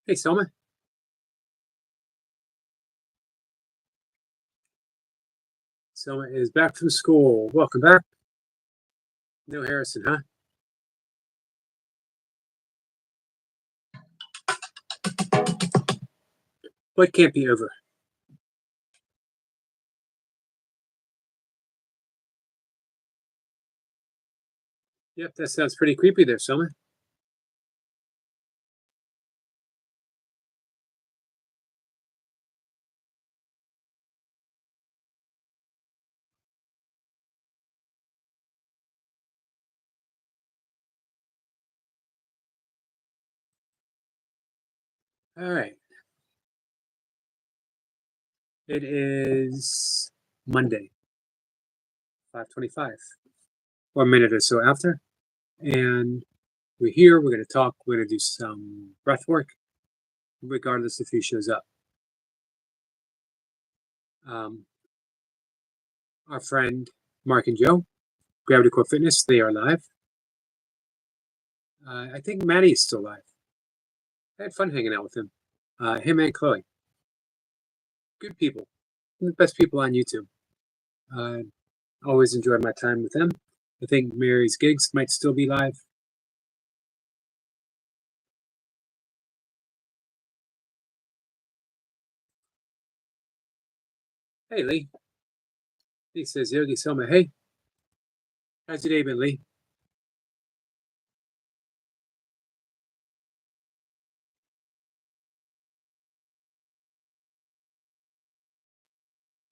Hey, Selma. Selma is back from school. Welcome back. No Harrison, huh? What can't be over? Yep, that sounds pretty creepy there, Selma. All right. It is Monday, 5:25, or a minute or so after. And we're here. We're going to talk. We're going to do some breath work, regardless if he shows up. Um, our friend Mark and Joe, Gravity Core Fitness, they are live. I think Maddie is still live. I had fun hanging out with him. Him and Chloe. Good people. The best people on YouTube. Uh, always enjoyed my time with them. I think Mary's gigs might still be live. Hey, Lee. Lee says, Yogi Selma, hey, how's your day been, Lee?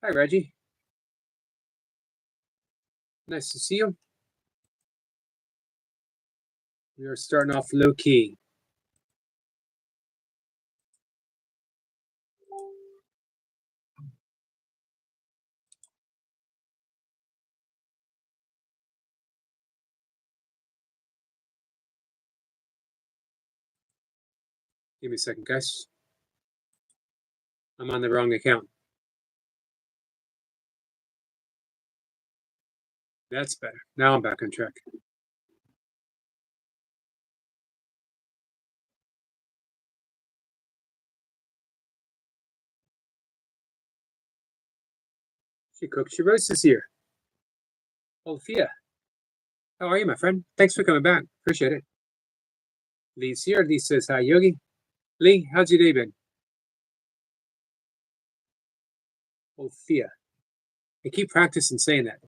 Hi, Reggie. Nice to see you. We are starting off low key. Give me a second, guys. I'm on the wrong account. That's better. Now I'm back on track. She cooks your roast here. Oh, Thea. How are you, my friend? Thanks for coming back. Appreciate it. Lee's here. Lee says, hi, Yogi. Lee, how's your day been? Oh, Thea. I keep practicing saying that.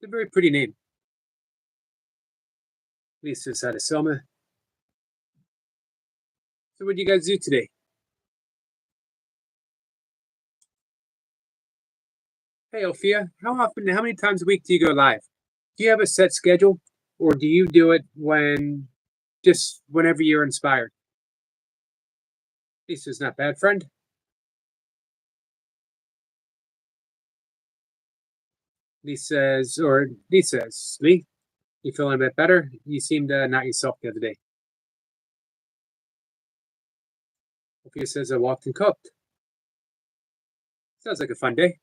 It's a very pretty name. Lee says, hi to Selma. So, what do you guys do today? Hey, Ophia, how many times a week do you go live? Do you have a set schedule or do you do it just whenever you're inspired? Lisa's not bad, friend. Lee says, Lee, you feeling a bit better? You seemed not yourself the other day. Ophia says, I walked and cooked. Sounds like a fun day.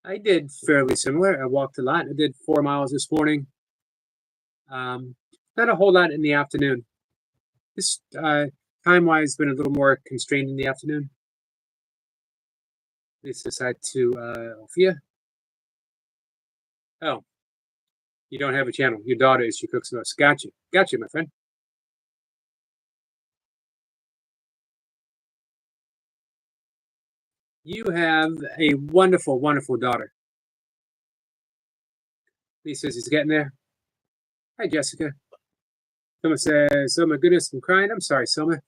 I did fairly similar. I walked a lot. I did 4 miles this morning. Um, Not a whole lot in the afternoon. This time-wise been a little more constrained in the afternoon. Let's decide to Ophia. Oh, you don't have a channel. Your daughter is. She cooks most. Gotcha. Gotcha, my friend. You have a wonderful, wonderful daughter. Lee says he's getting there. Hi, Jessica. Selma says, oh my goodness, I'm crying. I'm sorry, Selma.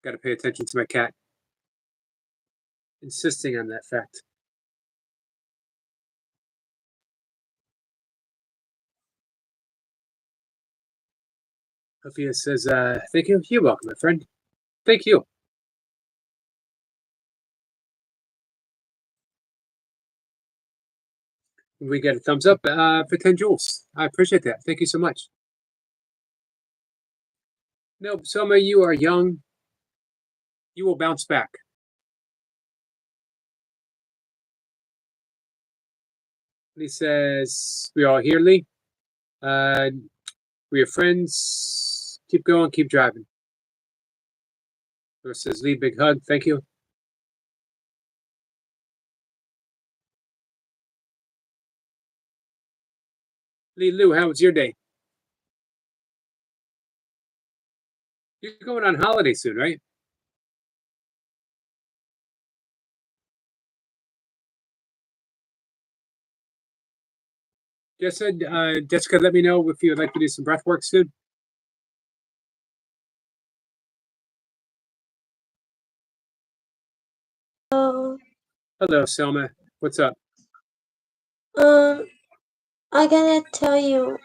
Got to pay attention to my cat. Insisting on that fact. Sophia says, thank you. You're welcome, my friend. Thank you. We get a thumbs up for 10 joules. I appreciate that. Thank you so much. No, Selma, you are young. You will bounce back. Lee says, we all here, Lee. We are friends. Keep going, keep driving. Doris says, Lee, big hug. Thank you. Lee Lou, how was your day? You're going on holiday soon, right? Jessica, let me know if you would like to do some breath work soon. Hello, Selma. What's up? I gotta tell you,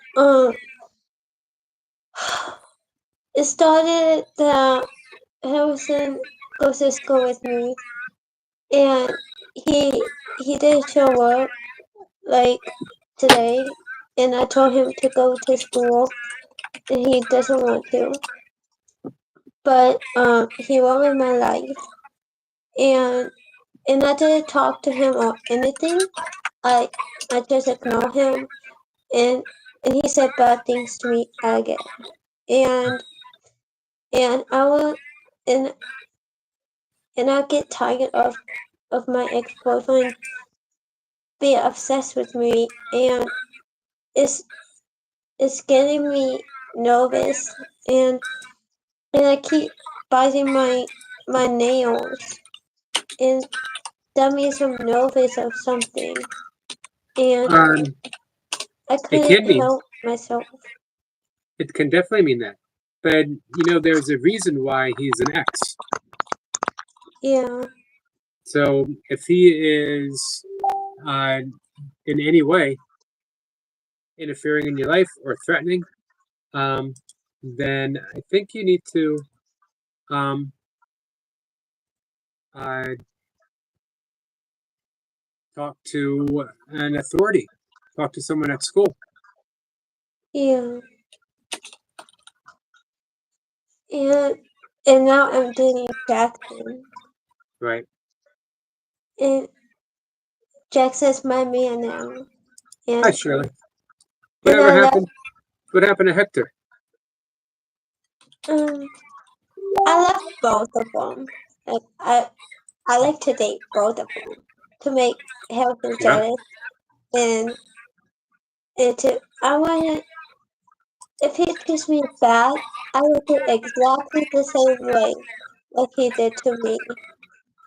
it started that Harrison goes to school with me, and he didn't show up like today, and I told him to go to school, and he doesn't want to. But he ruined my life, and I didn't talk to him or anything. I just ignored him, and he said bad things to me again, and I will, and I get tired of my ex-boyfriend being obsessed with me, and it's getting me nervous, and I keep biting my nails, and that means I'm nervous of something, and I It can couldn't mean, help myself. it can definitely mean that. But, there's a reason why he's an ex. Yeah. So if he is in any way interfering in your life or threatening, then I think you need to uh, talk to an authority, talk to someone at school. Yeah. And now I'm dating Jackson. Right. And Jackson's my man now. And, Hi, Shirley. and Whatever happened? What happened to Hector? I left both of them. Like I like to date both of them to make Harrison jealous, and I want, if he treats me bad, I will do exactly the same way like he did to me.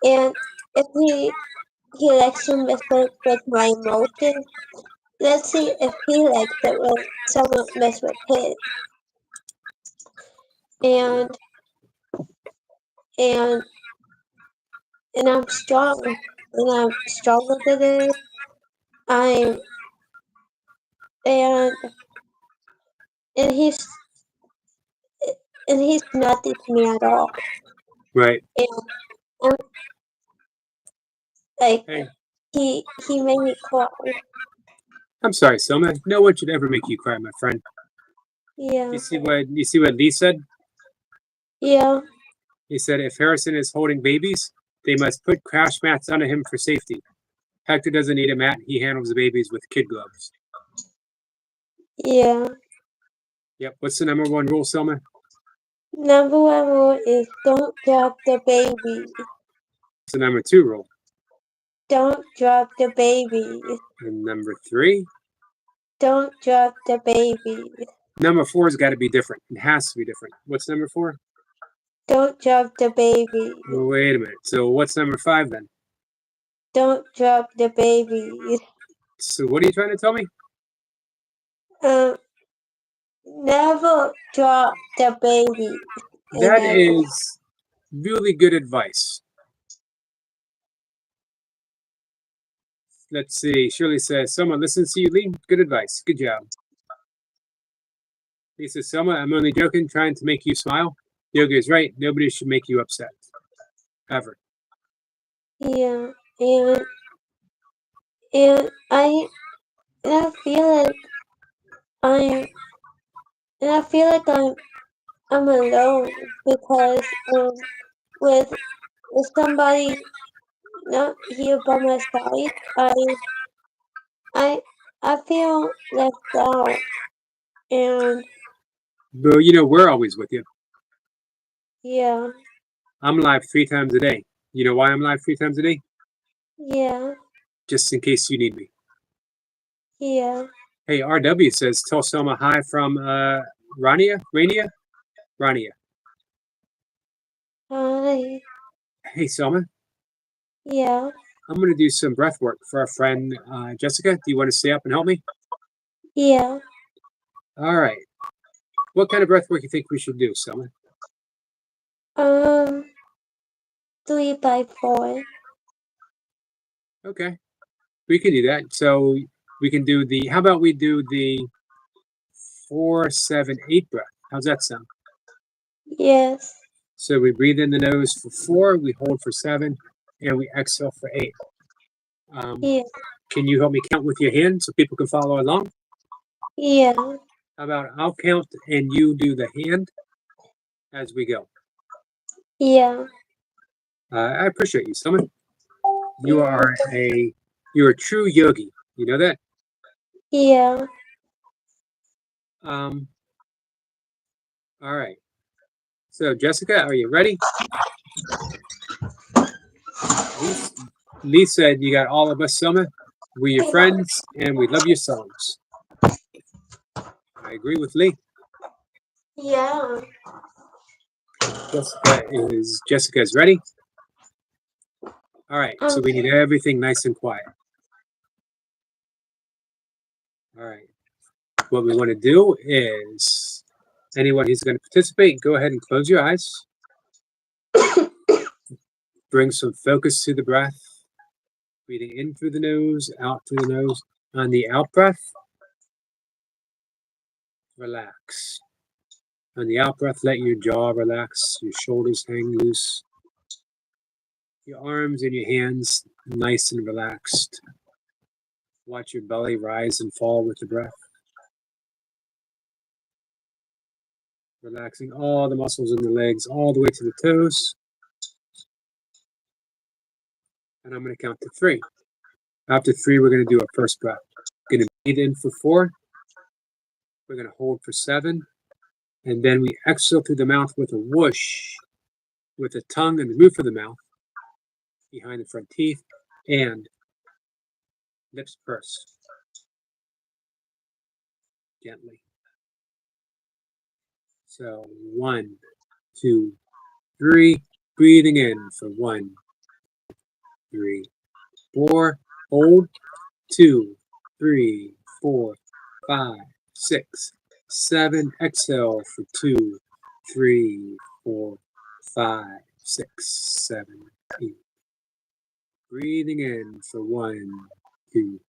And if he likes to mess with my emotions, let's see if he likes it when someone mess with his. And and I'm strong, and I'm stronger than it. I'm and and he's not this me at all. Right. And like Hey, he made me cry. I'm sorry, Selma. No one should ever make you cry, my friend. Yeah. You see what Lee said? Yeah. He said if Harrison is holding babies, they must put crash mats under him for safety. Hector doesn't need a mat. He handles the babies with kid gloves. Yeah. Yep. What's the number one rule, Selma? Number one rule is don't drop the baby. What's the number two rule? Don't drop the baby. And number three? Don't drop the baby. Number four's got to be different. It has to be different. What's number four? Don't drop the baby. Wait a minute. So what's number five then? Don't drop the baby. So what are you trying to tell me? Never drop the baby. That is really good advice. Let's see. Shirley says, someone listens to you, Lee. Good advice. Good job. He says, Selma, I'm only joking, trying to make you smile. Yoga is right. Nobody should make you upset. Ever. Yeah. And I feel like I'm alone because with somebody not here by my side, I feel left out, and But we're always with you. yeah, I'm live 3 times a day. You know why I'm live 3 times a day? yeah, Just in case you need me. yeah. Hey, RW says, tell Selma hi from Rania? Rania. Hi. Hey, Selma. Yeah, I'm going to do some breath work for our friend Jessica. Do you want to stay up and help me? yeah. All right. What kind of breath work you think we should do, Selma? 3 by 4. Okay. We can do that. So we can do how about we do the 4-7-8 breath? How's that sound? Yes. So we breathe in the nose for 4, we hold for 7, and we exhale for 8. Yeah. Can you help me count with your hand so people can follow along? Yeah. How about I'll count and you do the hand as we go? Yeah. I appreciate you, Selma. Yeah. You're a true yogi. You know that? Yeah. All right. So Jessica, are you ready? Lee said you got all of us, Selma. We're your friends and we love your songs. I agree with Lee. Yeah. Jessica's ready? All right, so we need Okay. everything nice and quiet. All right. What we want to do is anyone who's going to participate, go ahead and close your eyes. Bring some focus to the breath. Breathing in through the nose, out through the nose. On the out breath, relax. On the out breath, let your jaw relax, your shoulders hang loose, your arms and your hands nice and relaxed. Watch your belly rise and fall with the breath. Relaxing all the muscles in the legs, all the way to the toes. And I'm going to count to 3. After 3, we're going to do our first breath. We're going to breathe in for 4. We're going to hold for 7. And then we exhale through the mouth with a whoosh, with the tongue and the roof of the mouth, behind the front teeth, and lips pursed. Gently. So 1, 2, 3. Breathing in for 1, 3, 4. Hold. 2, 3, 4, 5, 6, 7. Exhale for 2, 3, 4, 5, 6, 7, 8. Breathing in for 1, 2,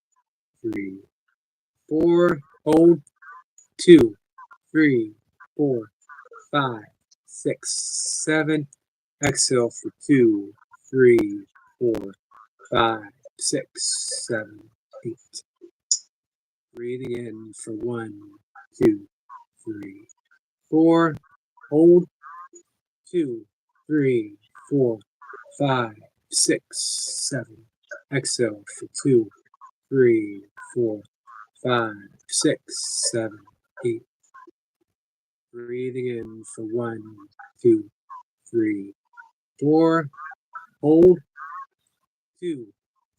3, 4. Hold. 2, 3, 4, 5, 6, 7. Exhale for 2, 3, 4, 5, 6, 7, 8. Breathing in for 1, 2, 3, 4. Hold. 2, 3, 4, 5, 6, 7. Exhale for 2, 3, 4, 5, 6, 7, 8. Breathing in for 1, 2, 3, 4. Hold. 2,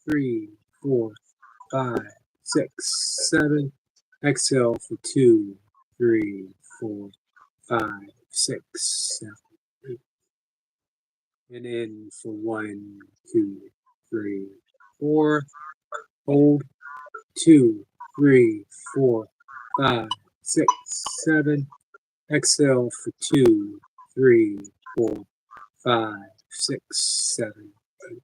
3, 4, 5, 6, 7. Exhale for 2, 3, 4, 5, 6, 7, 8. And in for 1, 2, 3, 4. Hold. 2, 3, 4, 5, 6, 7. Exhale for 2, 3, 4, 5, 6, 7, 8.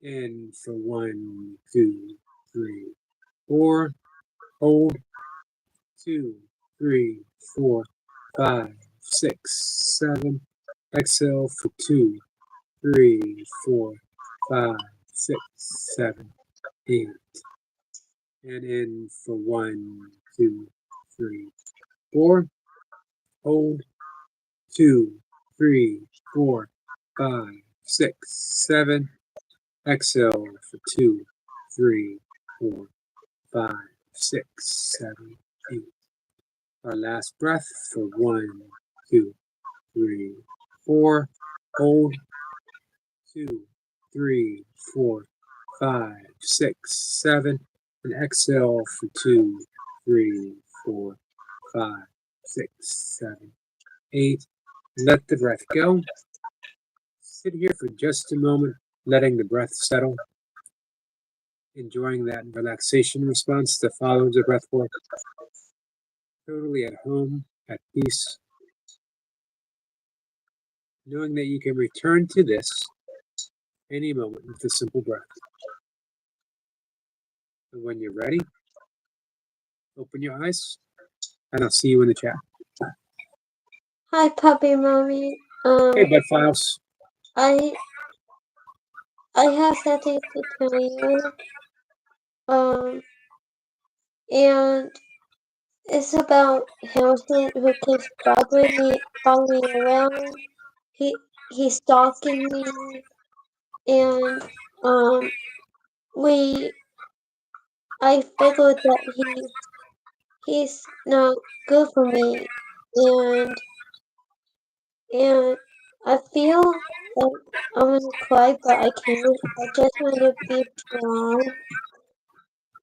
In for 1, 2, 3, 4. Hold. 2, 3, 4, 5, 6, 7. Exhale for 2, 3, 4, 5, 6, 7, 8. And in for 1, 2, 3, 4. Hold. 2, 3, 4, 5, 6, 7. Exhale for 2, 3, 4, 5, 6, 7, 8. Our last breath for 1, 2, 3, 4. Hold. 2, 3, 4, 5, 6, 7. And exhale for 2, 3, 4, 5, 6, 7, 8. Let the breath go. Sit here for just a moment, letting the breath settle, enjoying that relaxation response that follows the breath work. Totally at home, at peace, knowing that you can return to this any moment with a simple breath. And when you're ready, open your eyes, and I'll see you in the chat. Hi, Puppy Mommy. Hey, Bud Files. I have something to tell you. And it's about Harrison who keeps following me around. He's stalking me, and I figured that he's not good for me, and I feel like I'm gonna cry, but I can't. I just want to be strong,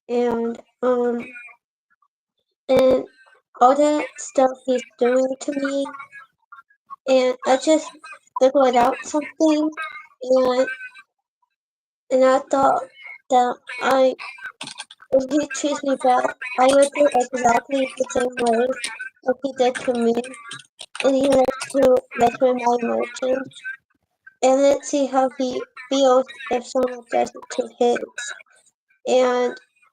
and and all that stuff he's doing to me, and I just figured out something, and I thought that if he treats me bad, I would do exactly the same way like he did to me, and he likes to measure my emotions, and let's see how he feels if someone does it to his.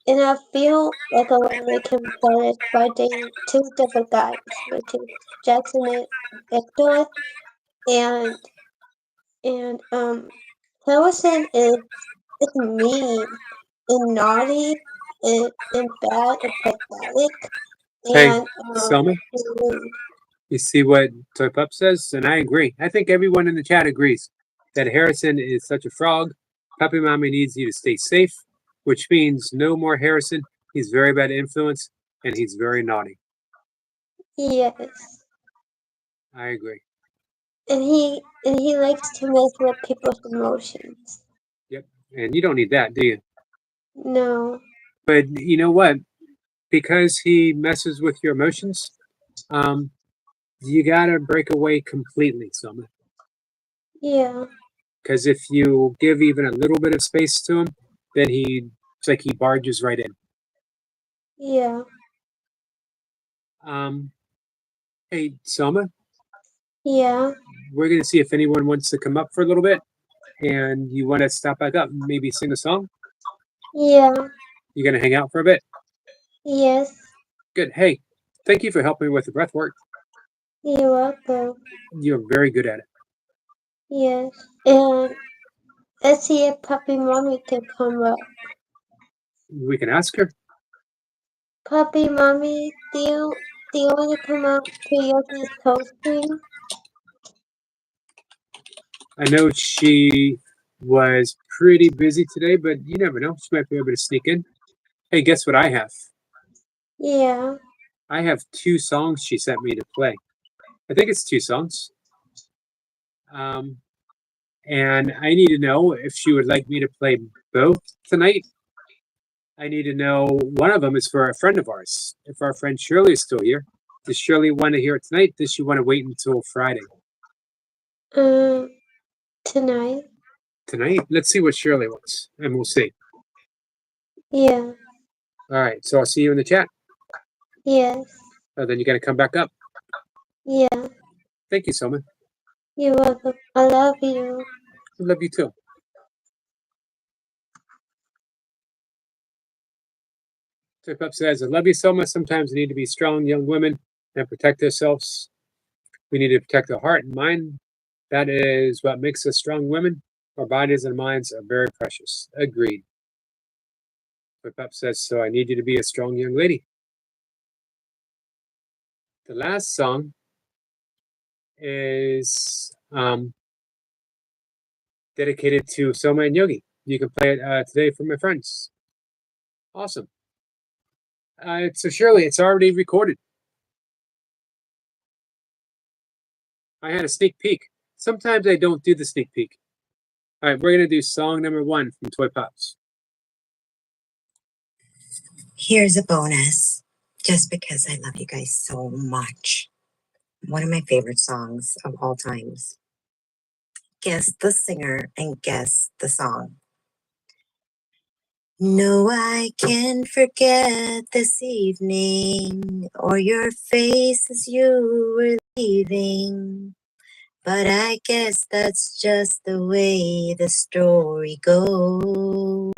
And I feel like I want to make him jealous by dating two different guys, which is Jackson and Victor, and Harrison is mean and naughty and bad and pathetic Hey, and Selma, rude. you see what Toy Pup says? And I agree. I think everyone in the chat agrees that Harrison is such a frog. Puppy Mommy needs you to stay safe, which means no more Harrison. He's very bad influence, and he's very naughty. Yes. I agree. And he likes to mess with people's emotions. Yep. And you don't need that, do you? No. But you know what? Because he messes with your emotions, you gotta break away completely, Selma. Yeah. Because if you give even a little bit of space to him, then it's like he barges right in. Yeah. Hey, Selma, Yeah. we're gonna see if anyone wants to come up for a little bit, and you want to stop back up, and maybe sing a song. Yeah. You gonna hang out for a bit? Yes. Good. Hey, thank you for helping me with the breath work. You're welcome. You're very good at it. Yes. And let's see if Puppy Mommy can come up. We can ask her. Puppy Mommy, do you want to come up to Yogi's co-stream? I know she was pretty busy today, but you never know. She might be able to sneak in. Hey, guess what I have? Yeah. I have 2 songs she sent me to play. I think it's 2 songs. And I need to know if she would like me to play both tonight. I need to know one of them is for a friend of ours. If our friend Shirley is still here, does Shirley want to hear it tonight? Does she want to wait until Friday? Tonight. Tonight? Let's see what Shirley wants, and we'll see. Yeah. All right, so I'll see you in the chat. Yes. Then you got to come back up. Yeah. Thank you, Selma. You're welcome. I love you. I love you too. Tip Up says, I love you, Selma. Sometimes we need to be strong young women and protect ourselves. We need to protect our heart and mind. That is what makes us strong women. Our bodies and minds are very precious. Agreed. Tip Up says, so I need you to be a strong young lady. The last song is dedicated to Soma and Yogi. You can play it today for my friends. Awesome. So Shirley, it's already recorded. I had a sneak peek. Sometimes I don't do the sneak peek. All right, we're gonna do song number 1 from Toy Pops. Here's a bonus, just because I love you guys so much. One of my favorite songs of all times. Guess the singer and guess the song. No, I can't forget this evening or your face as you were leaving. But I guess that's just the way the story goes.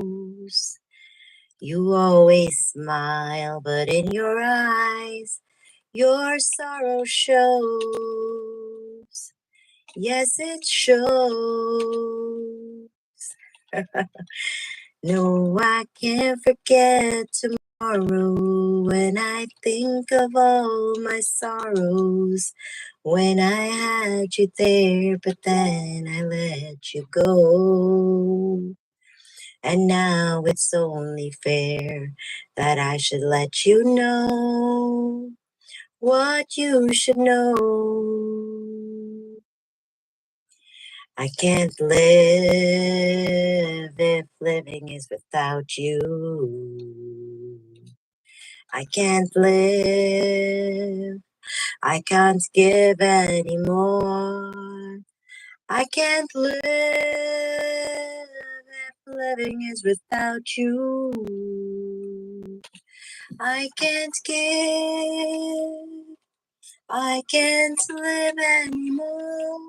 You always smile, but in your eyes, your sorrow shows. Yes, it shows. No, I can't forget tomorrow when I think of all my sorrows. When I had you there, but then I let you go. And now it's only fair that I should let you know what you should know. I can't live if living is without you. I can't live, I can't give anymore. I can't live if living is without you. I can't give, I can't live anymore.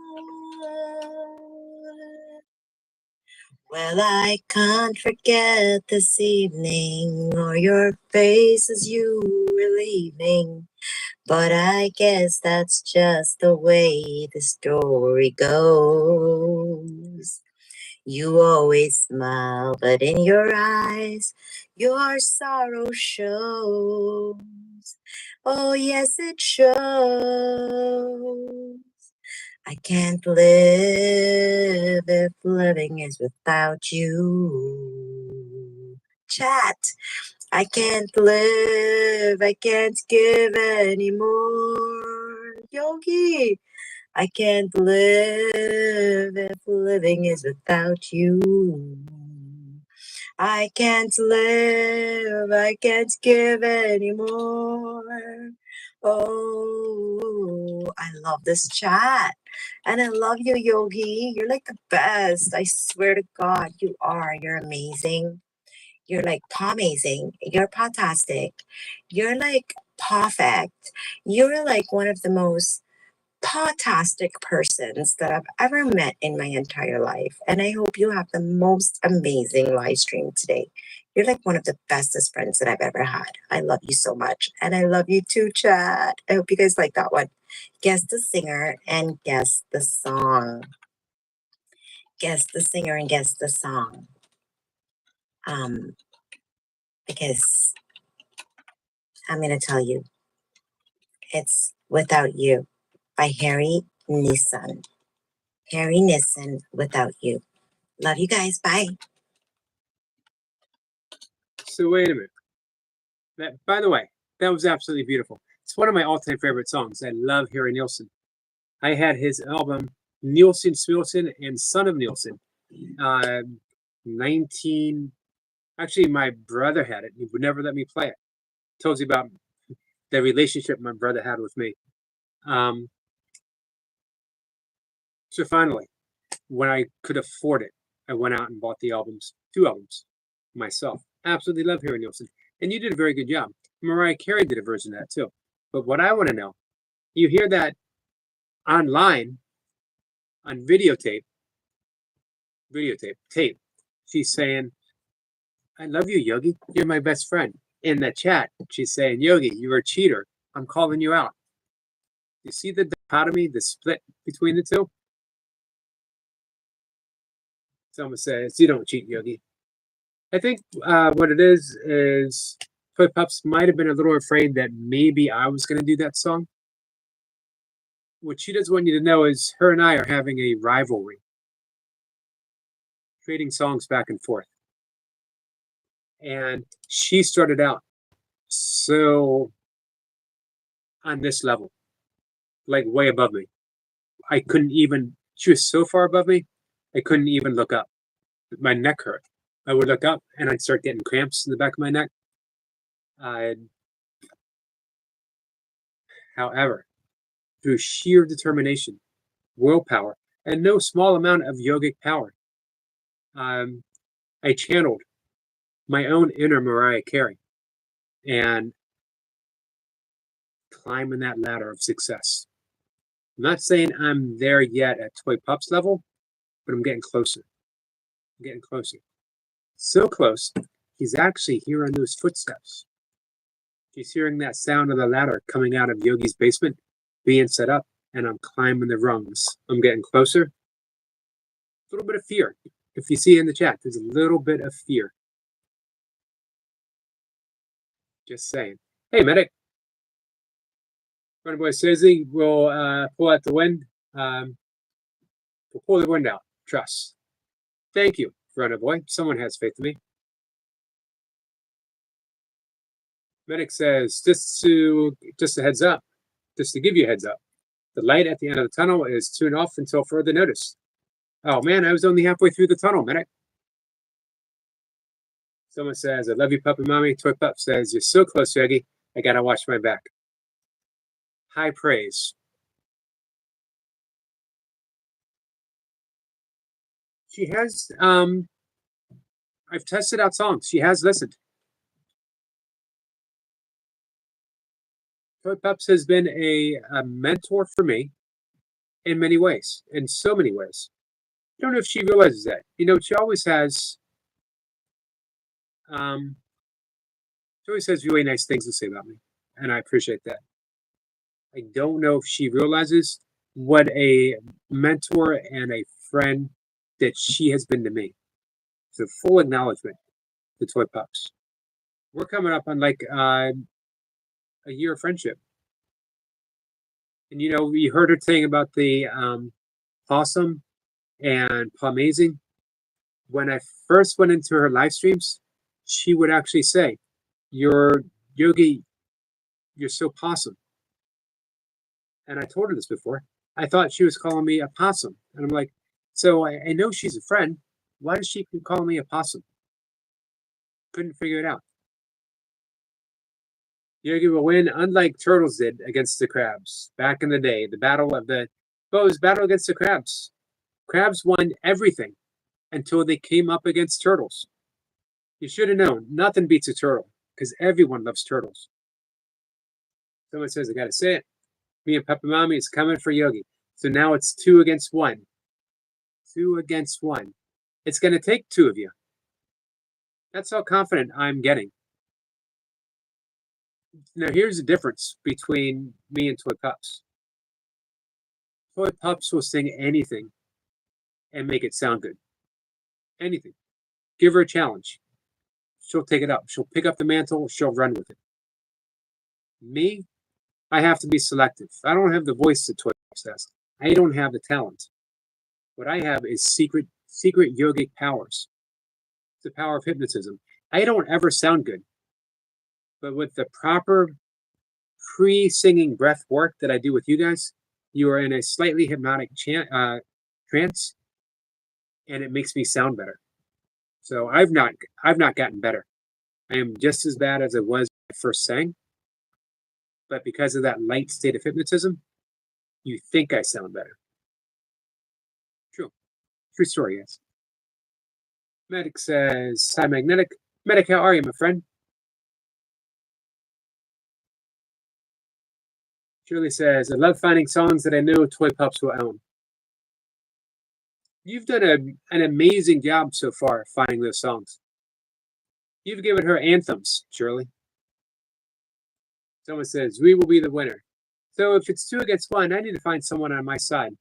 Well, I can't forget this evening or your face as you were leaving. But I guess that's just the way the story goes. You always smile, but in your eyes, your sorrow shows. Oh, yes, it shows. I can't live if living is without you. Chat. I can't live, I can't give anymore. Yogi, I can't live if living is without you. I can't live, I can't give anymore. Oh, I love this chat. And I love you, Yogi. You're like the best. I swear to God, you are. You're amazing. You're like amazing. You're fantastic. You're like perfect. You're like one of the most fantastic persons that I've ever met in my entire life. And I hope you have the most amazing live stream today. You're like one of the bestest friends that I've ever had. I love you so much. And I love you too, Chad. I hope you guys like that one. Guess the singer and guess the song. Guess the singer and guess the song. Because I'm going to tell you, it's Without You by Harry Nissan. Harry Nissan, Without You. Love you guys. Bye. So wait a minute. By the way, that was absolutely beautiful. It's one of my all-time favorite songs. I love Harry Nilsson. I had his album Nielsen, Smilson, and Son of Nielsen. 19. Actually, my brother had it. He would never let me play it. Tells you about the relationship my brother had with me. So finally, when I could afford it, I went out and bought the albums, 2 albums, myself. Absolutely love Harry Nilsson. And you did a very good job. Mariah Carey did a version of that too. But what I want to know, you hear that online on tape. She's saying, I love you, Yogi. You're my best friend. In the chat, she's saying, Yogi, you're a cheater. I'm calling you out. You see the dichotomy, the split between the two? Someone says, you don't cheat, Yogi. I think what it is Toy Pups might have been a little afraid that maybe I was going to do that song. What she doesn't want you to know is her and I are having a rivalry, trading songs back and forth. And she started out so on this level, like way above me. I couldn't even, she was so far above me, I couldn't even look up. My neck hurt. I would look up and I'd start getting cramps in the back of my neck. However, through sheer determination, willpower, and no small amount of yogic power, I channeled my own inner Mariah Carey and climbing that ladder of success. I'm not saying I'm there yet at Toy Pup's level, but I'm getting closer. I'm getting closer. So close, he's actually hearing those footsteps. He's hearing that sound of the ladder coming out of Yogi's basement, being set up, and I'm climbing the rungs. I'm getting closer. A little bit of fear. If you see in the chat, there's a little bit of fear. Just saying. Hey, medic. Running boy says he will pull out the wind. We'll pull the wind out. Trust. Thank you, running boy. Someone has faith in me. Medic says, just a heads up, just to give you a heads up. The light at the end of the tunnel is tuned off until further notice. Oh man, I was only halfway through the tunnel, medic. Someone says, I love you, puppy mommy. Toy Pup says, you're so close, Yogi. I gotta watch my back. High praise. She has, I've tested out songs. She has listened. Toy Pups has been a mentor for me in many ways, in so many ways. I don't know if she realizes that. You know, she always has really nice things to say about me, and I appreciate that. I don't know if she realizes what a mentor and a friend that she has been to me. It's a full acknowledgement to Toy Pups. We're coming up on like a year of friendship. And you know, we heard her saying about the possum and Palmazing. When I first went into her live streams, she would actually say, "You're Yogi, you're so possum." And I told her this before. I thought she was calling me a possum. And I'm like, so I know she's a friend. Why does she keep calling me a possum? Couldn't figure it out. Yogi will win, unlike turtles did against the crabs. Back in the day, the battle against the crabs. Crabs won everything until they came up against turtles. You should have known, nothing beats a turtle, because everyone loves turtles. Someone says, I gotta say it. Me and Peppa Mommy is coming for Yogi. So now it's 2 against 1. 2 against 1. It's gonna take 2 of you. That's how confident I'm getting. Now here's the difference between me and Toy Pups. Toy Pups will sing anything and make it sound good. Anything. Give her a challenge. She'll take it up. She'll pick up the mantle. She'll run with it. Me, I have to be selective. I don't have the voice that Toy Pups has. I don't have the talent. What I have is secret yogic powers. The power of hypnotism. I don't ever sound good. But with the proper pre-singing breath work that I do with you guys, you are in a slightly hypnotic trance, and it makes me sound better. So I've not gotten better. I am just as bad as I was when I first sang. But because of that light state of hypnotism, you think I sound better. True. True story, yes. Medic says, hi, Magnetic. Medic, how are you, my friend? Shirley says, I love finding songs that I know Toy Pups will own. You've done an amazing job so far finding those songs. You've given her anthems, Shirley. Someone says, we will be the winner. So if it's 2 against 1, I need to find someone on my side.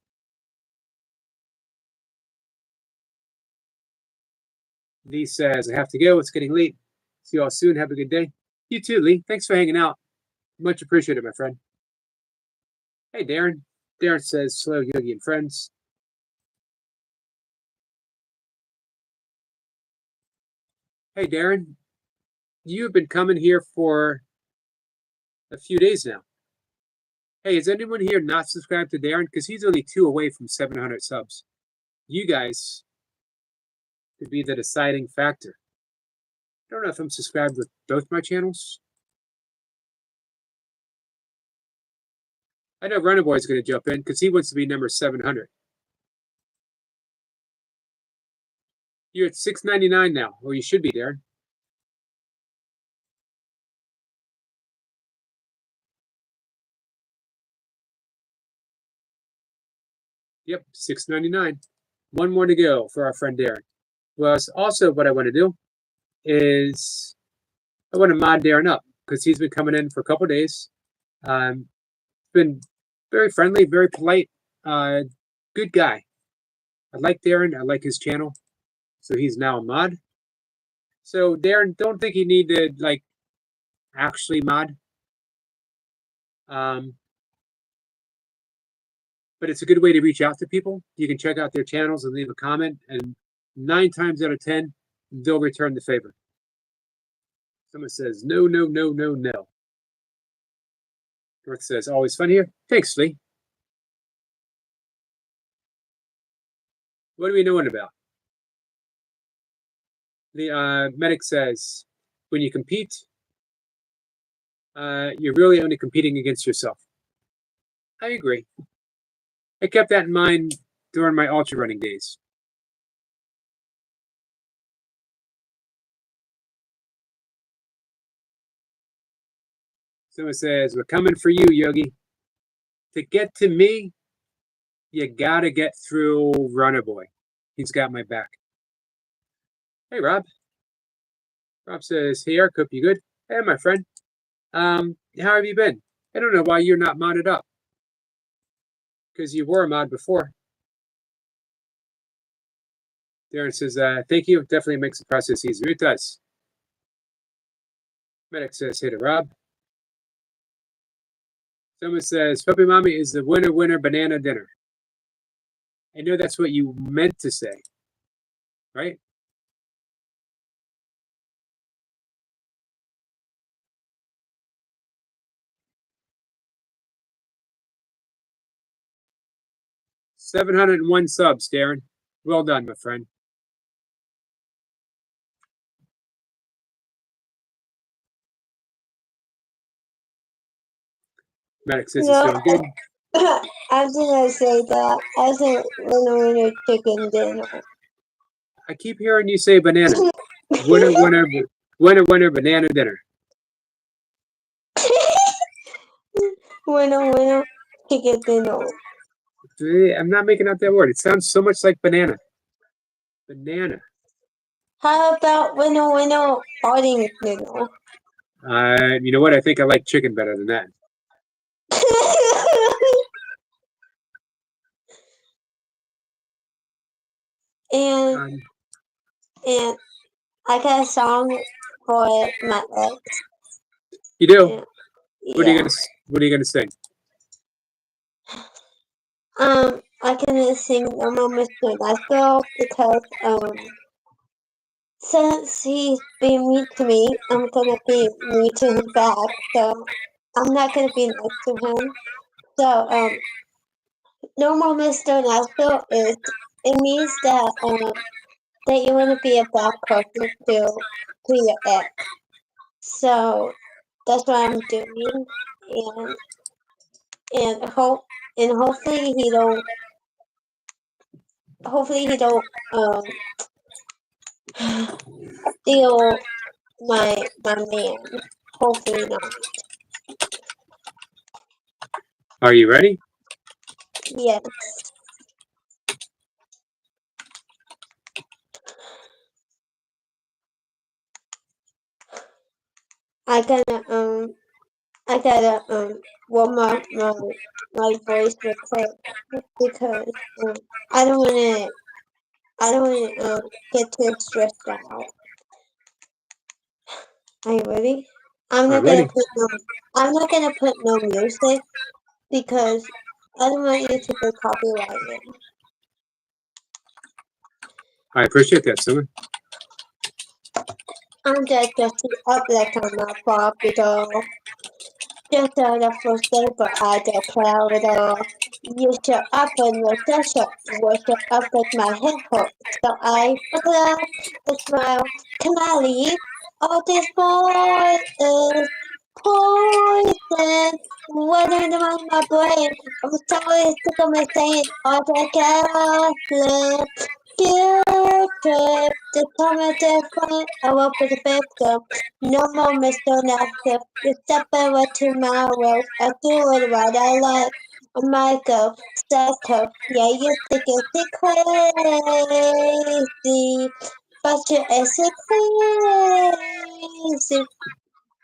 Lee says, I have to go. It's getting late. See you all soon. Have a good day. You too, Lee. Thanks for hanging out. Much appreciated, my friend. Hey, Darren. Darren says, hello, Yogi and friends. Hey, Darren. You've been coming here for a few days now. Hey, is anyone here not subscribed to Darren? Because he's only 2 away from 700 subs. You guys could be the deciding factor. I don't know if I'm subscribed with both my channels. I know Runner Boy's going to jump in because he wants to be number 700. You're at $6.99 now, or you should be, Darren. Yep, $6.99. One more to go for our friend Darren. Well, also what I want to do is I want to mod Darren up because he's been coming in for a couple of days. Been very friendly, very polite, good guy. I like Darren. I like his channel. So he's now a mod. So Darren, don't think you need to like actually mod. But it's a good way to reach out to people. You can check out their channels and leave a comment, and 9 times out of 10, they'll return the favor. Someone says, no, no, no, no, no. Dorth says, always fun here. Thanks, Lee. What are we knowing about? The medic says, when you compete, you're really only competing against yourself. I agree. I kept that in mind during my ultra running days. Someone says, we're coming for you, Yogi. To get to me, you gotta get through Runner Boy. He's got my back. Hey, Rob. Rob says, hey, Eric, hope you good. Hey, my friend. How have you been? I don't know why you're not modded up. Because you were a mod before. Darren says, thank you. Definitely makes the process easier. It does. Medic says, hey to Rob. Someone says, Puppy Mommy is the winner banana dinner. I know that's what you meant to say, right? $701 subs, Darren. Well done, my friend. Medic says it's doing good. I was gonna say that as a winner chicken dinner. I keep hearing you say banana. Winner banana dinner. Winner chicken dinner. I'm not making out that word. It sounds so much like banana. Banana. How about winner farting dinner? You know what? I think I like chicken better than that. and I got a song for my ex. You do? Yeah. What are you gonna sing? I can sing Normal Mr. Nice Girl because since he's being mean to me, I'm gonna be mean to him back. So I'm not gonna be nice to him. So Normal Mr. Nice Girl it means that you want to be a bad person to your ex. So that's what I'm doing, and hopefully he don't steal my man. Hopefully not. Are you ready? Yes. I gotta warm up my voice real quick because I don't wanna get too stressed out. Are you ready? I'm not gonna put no music because I don't want you to get copyrighted. I appreciate that, Summer. I'm just dressing up like I'm a Barbie doll. Just the first day, but I don't care at all. You show up on your session, you show up with my head hook, so I buckle up the smile. Can I leave? All this boy is poison. Running around my brain, I'm so sick of my saying all the gaslit. Guilt trip, the time I different, I work with the victim. No more Mr. Nasty. You step over to my world. I do it what I like. Michael, psycho. Yeah, you think it's crazy. But you is crazy.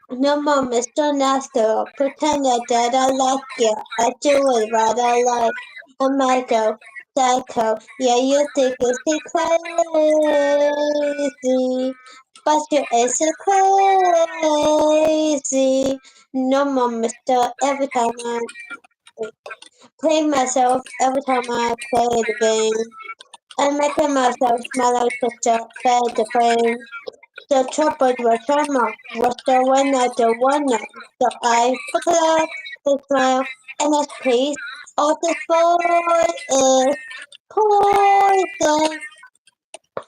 No more Mr. Nasty. Pretend that I like you. I do it what I like. Michael, psycho. Yeah, you think it's crazy. But you is crazy. No more Mr. Every time I play myself, every time I play the game, I'm making myself smile like such a bad frame. The trouble was summer was the one I don't wanna. So I put up the smile and I please. All this boy is poison.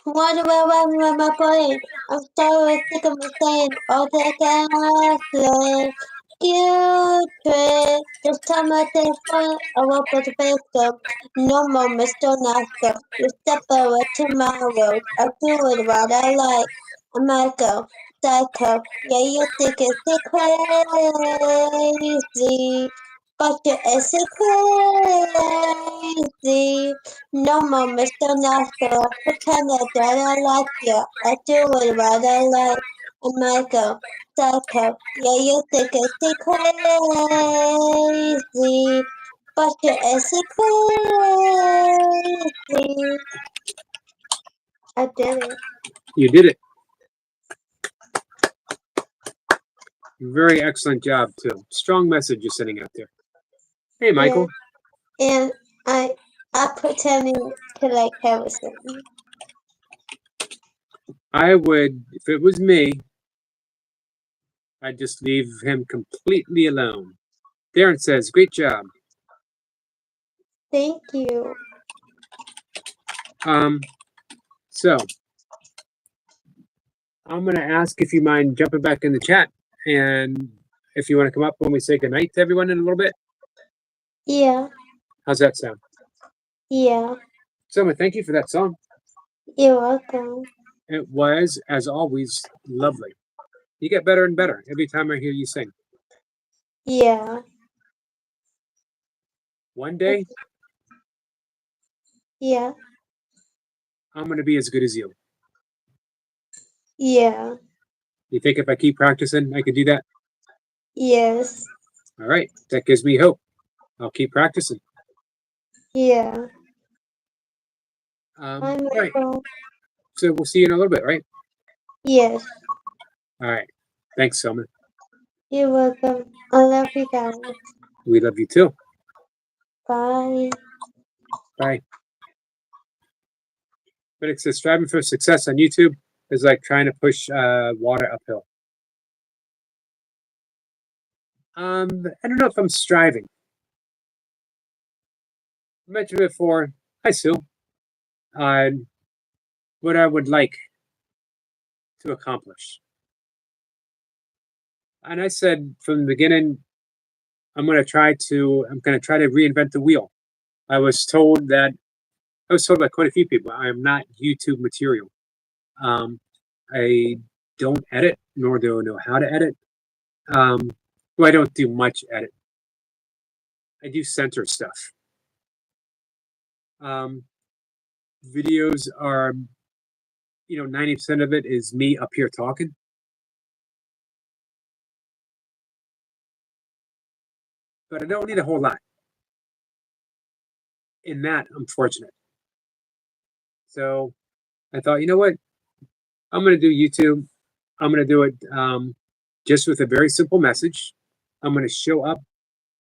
Wonder where my brain. I'm so sick of me saying all the gaslit. Guilt trip. This time I take fun. I won't put the victim. No more Mr. Nasty. You step over to my world. I do it what I like. I might go psycho. Yeah, you think it's crazy. But you is crazy. No more Mr. Nasty. Pretend that I like you. I do it what I like. I might go psycho. Yeah, you think it's crazy. But you is crazy. I did it. You did it. Very excellent job, too. Strong message you're sending out there. Hey, Michael. Yeah. And I'm pretending to like Harrison. I would, if it was me, I'd just leave him completely alone. Darren says, great job. Thank you. So I'm going to ask if you mind jumping back in the chat and if you want to come up when we say goodnight to everyone in a little bit. Yeah. How's that sound? Yeah. Selma, thank you for that song. You're welcome. It was, as always, lovely. You get better and better every time I hear you sing. Yeah. One day, Yeah. I'm going to be as good as you. Yeah. You think if I keep practicing, I can do that? Yes. All right. That gives me hope. I'll keep practicing. Yeah. All I'm right. welcome. So we'll see you in a little bit, right? Yes. All right. Thanks, Selma. You're welcome. I love you guys. We love you too. Bye. Bye. But it says striving for success on YouTube is like trying to push water uphill. I don't know if I'm striving. I mentioned before, hi Sue, what I would like to accomplish. And I said from the beginning, I'm going to try to reinvent the wheel. I was told by quite a few people, I am not YouTube material. I don't edit, nor do I know how to edit. Well, I don't do much edit. I do censor stuff. Videos are, 90% of it is me up here talking. But I don't need a whole lot. In that, I'm fortunate. So I thought, you know what? I'm going to do YouTube. I'm going to do it just with a very simple message. I'm going to show up.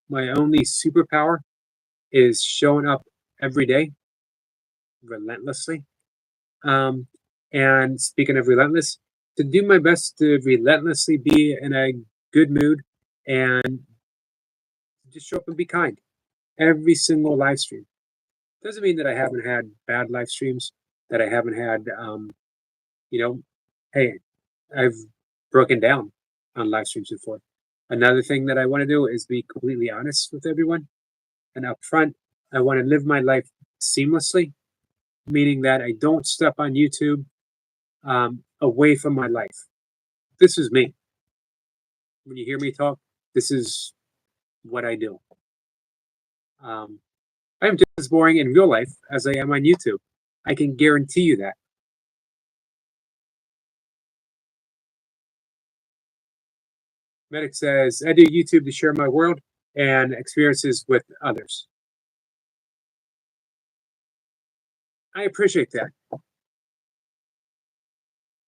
My only superpower is showing up every day, relentlessly. And speaking of relentless, to do my best to relentlessly be in a good mood and just show up and be kind. Every single live stream. Doesn't mean that I haven't had bad live streams, that I haven't had, hey, I've broken down on live streams before. Another thing that I want to do is be completely honest with everyone and upfront. I want to live my life seamlessly, meaning that I don't step on YouTube away from my life. This is me. When you hear me talk, this is what I do. I'm just as boring in real life as I am on YouTube. I can guarantee you that. Medic says, I do YouTube to share my world and experiences with others. I appreciate that.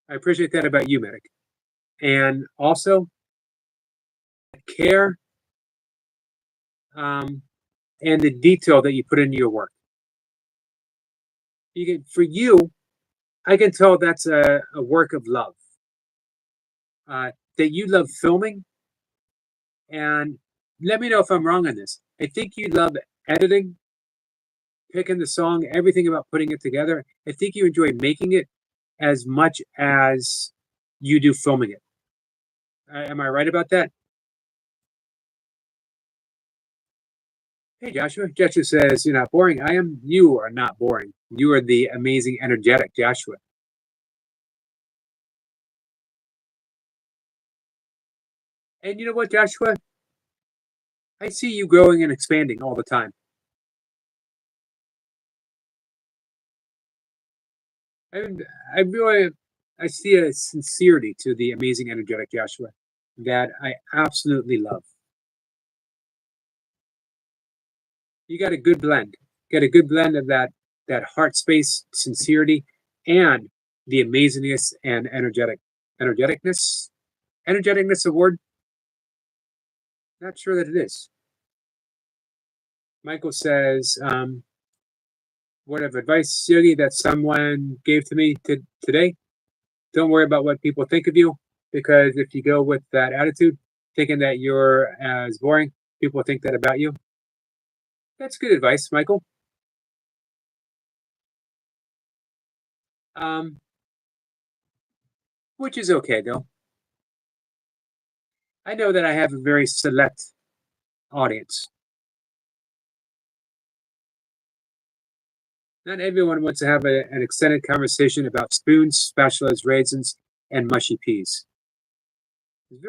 I appreciate that about you, Medic. And also, care and the detail that you put into your work. For you, I can tell that's a work of love. That you love filming. And let me know if I'm wrong on this. I think you love editing, picking the song, everything about putting it together. I think you enjoy making it as much as you do filming it. Am I right about that? Hey, Joshua. Joshua says, you're not boring. I am. You are not boring. You are the amazing, energetic Joshua. And you know what, Joshua? I see you growing and expanding all the time. I see a sincerity to the amazing, energetic Joshua that I absolutely love. You got a good blend. You got a good blend of that heart space, sincerity, and the amazingness and energeticness. Energeticness a word? Not sure that it is. Michael says, word of advice, Yogi, that someone gave to me today. Don't worry about what people think of you, because if you go with that attitude, thinking that you're as boring, people think that about you. That's good advice, Michael. Which is okay, though. I know that I have a very select audience. Not everyone wants to have an extended conversation about spoons, spatulas, raisins, and mushy peas. There's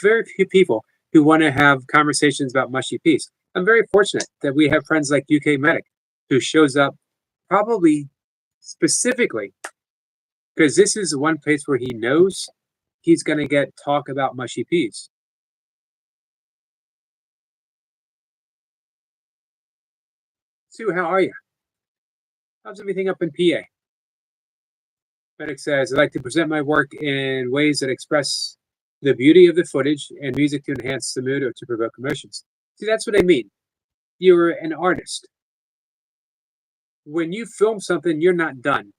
very few people who want to have conversations about mushy peas. I'm very fortunate that we have friends like UK Medic, who shows up probably specifically because this is the one place where he knows he's going to get talk about mushy peas. Sue, how are you? How's everything up in PA? Medic says, I like to present my work in ways that express the beauty of the footage and music to enhance the mood or to provoke emotions. See, that's what I mean. You're an artist. When you film something, you're not done.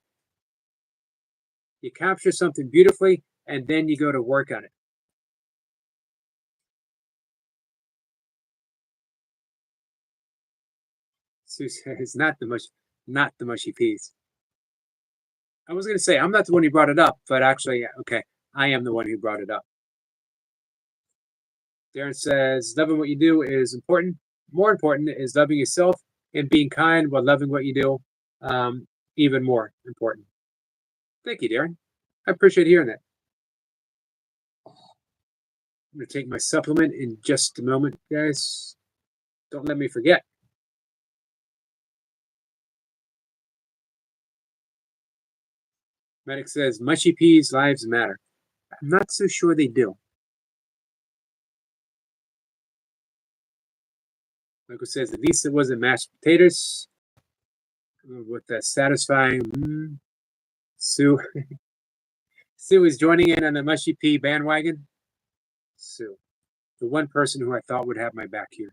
You capture something beautifully, and then you go to work on it. Sue says, not the mushy peas. I was going to say, I'm not the one who brought it up, but actually, okay, I am the one who brought it up. Darren says, loving what you do is important. More important is loving yourself and being kind while loving what you do. Even more important. Thank you, Darren. I appreciate hearing that. I'm going to take my supplement in just a moment, guys. Don't let me forget. Medic says, mushy peas, lives matter. I'm not so sure they do. Michael says, at least it wasn't mashed potatoes with that satisfying. Sue. Sue is joining in on the mushy pea bandwagon. Sue, the one person who I thought would have my back here.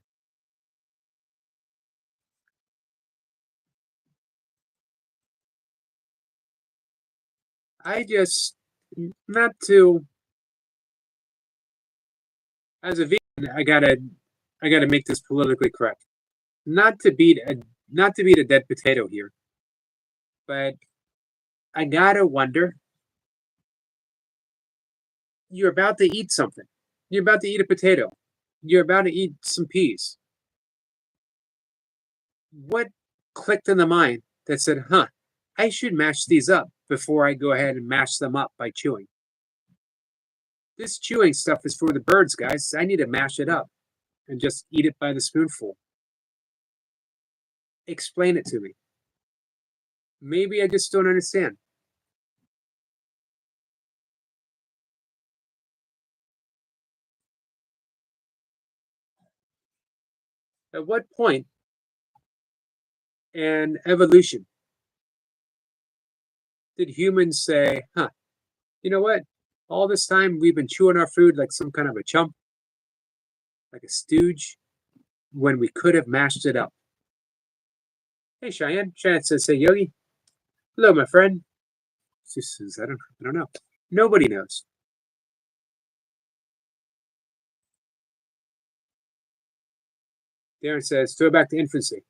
I just, not to, as a vegan, I gotta I got to make this politically correct. Not to beat a dead potato here, but I gotta wonder. You're about to eat something. You're about to eat a potato. You're about to eat some peas. What clicked in the mind that said, "Huh, I should mash these up before I go ahead and mash them up by chewing"? This chewing stuff is for the birds, guys. I need to mash it up and just eat it by the spoonful. Explain it to me. Maybe I just don't understand. At what point in evolution did humans say, huh, you know what? All this time we've been chewing our food like some kind of a chump, like a stooge, when we could have mashed it up. Hey, Cheyenne. Cheyenne says, "Hey, Yogi. Hello, my friend." She says, I don't know. Nobody knows. Darren says, "Throw back to infancy."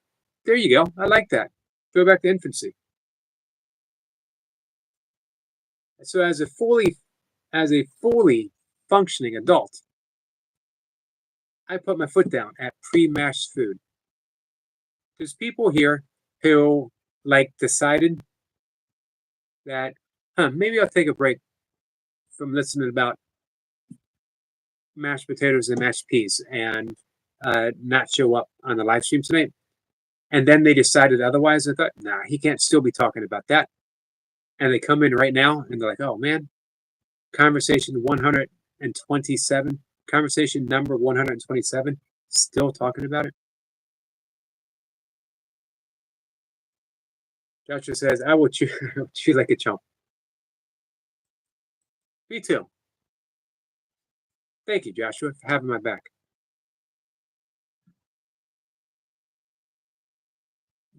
There you go. I like that. Throw back to infancy. So as a fully functioning adult, I put my foot down at pre-mashed food. There's people here who decided that, maybe I'll take a break from listening about mashed potatoes and mashed peas and not show up on the live stream tonight. And then they decided otherwise. I thought, nah, he can't still be talking about that. And they come in right now and they're like, oh man, conversation 127, conversation number 127, still talking about it. Joshua says, I will chew like a chump. Me too. Thank you, Joshua, for having my back.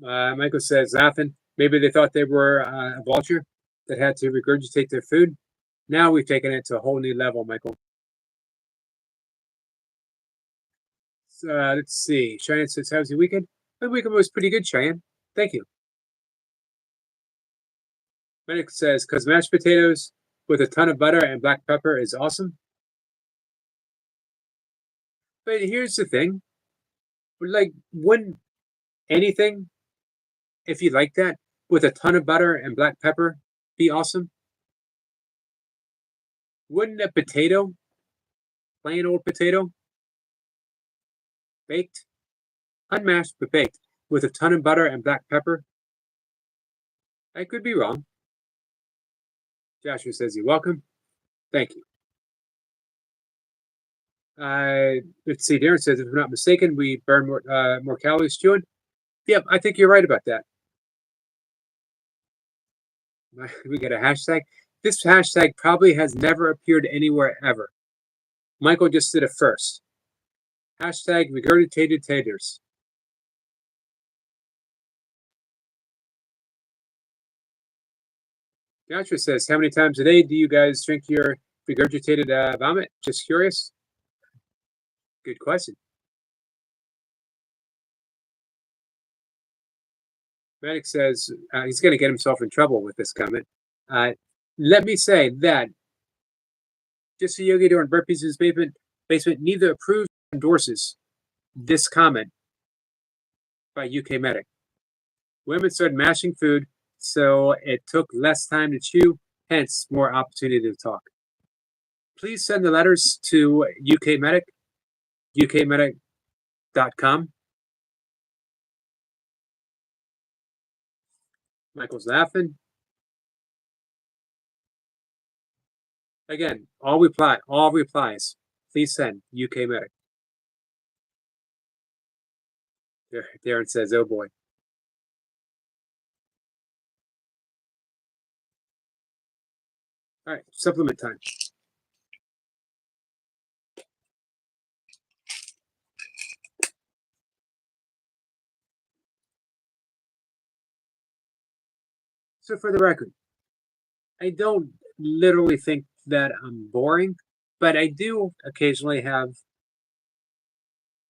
Michael says, laughing. Maybe they thought they were a vulture that had to regurgitate their food. Now we've taken it to a whole new level, Michael. So, let's see. Cheyenne says, how's your weekend? My weekend was pretty good, Cheyenne. Thank you. Michael says, because mashed potatoes with a ton of butter and black pepper is awesome. But here's the thing. Wouldn't anything, if you like that, with a ton of butter and black pepper, be awesome? Wouldn't a potato, plain old potato, baked, unmashed but baked, with a ton of butter and black pepper? I could be wrong. Joshua says, you're welcome. Thank you. Let's see. Darren says, if I'm not mistaken, we burn more calories chewing. Yep, I think you're right about that. We got a hashtag. This hashtag probably has never appeared anywhere ever. Michael just did it first. Hashtag regurgitated taters. Joshua says, how many times a day do you guys drink your regurgitated vomit? Just curious. Good question. Medic says he's going to get himself in trouble with this comment. Let me say that just a yogi doing burpees in his basement neither approves or endorses this comment by UK Medic. Women started mashing food, so it took less time to chew, hence more opportunity to talk. Please send the letters to UK Medic, ukmedic.com. Michael's laughing. Again, all replies, please send UK Medic. Darren says, oh boy. All right, supplement time. So for the record, I don't literally think that I'm boring, but I do occasionally have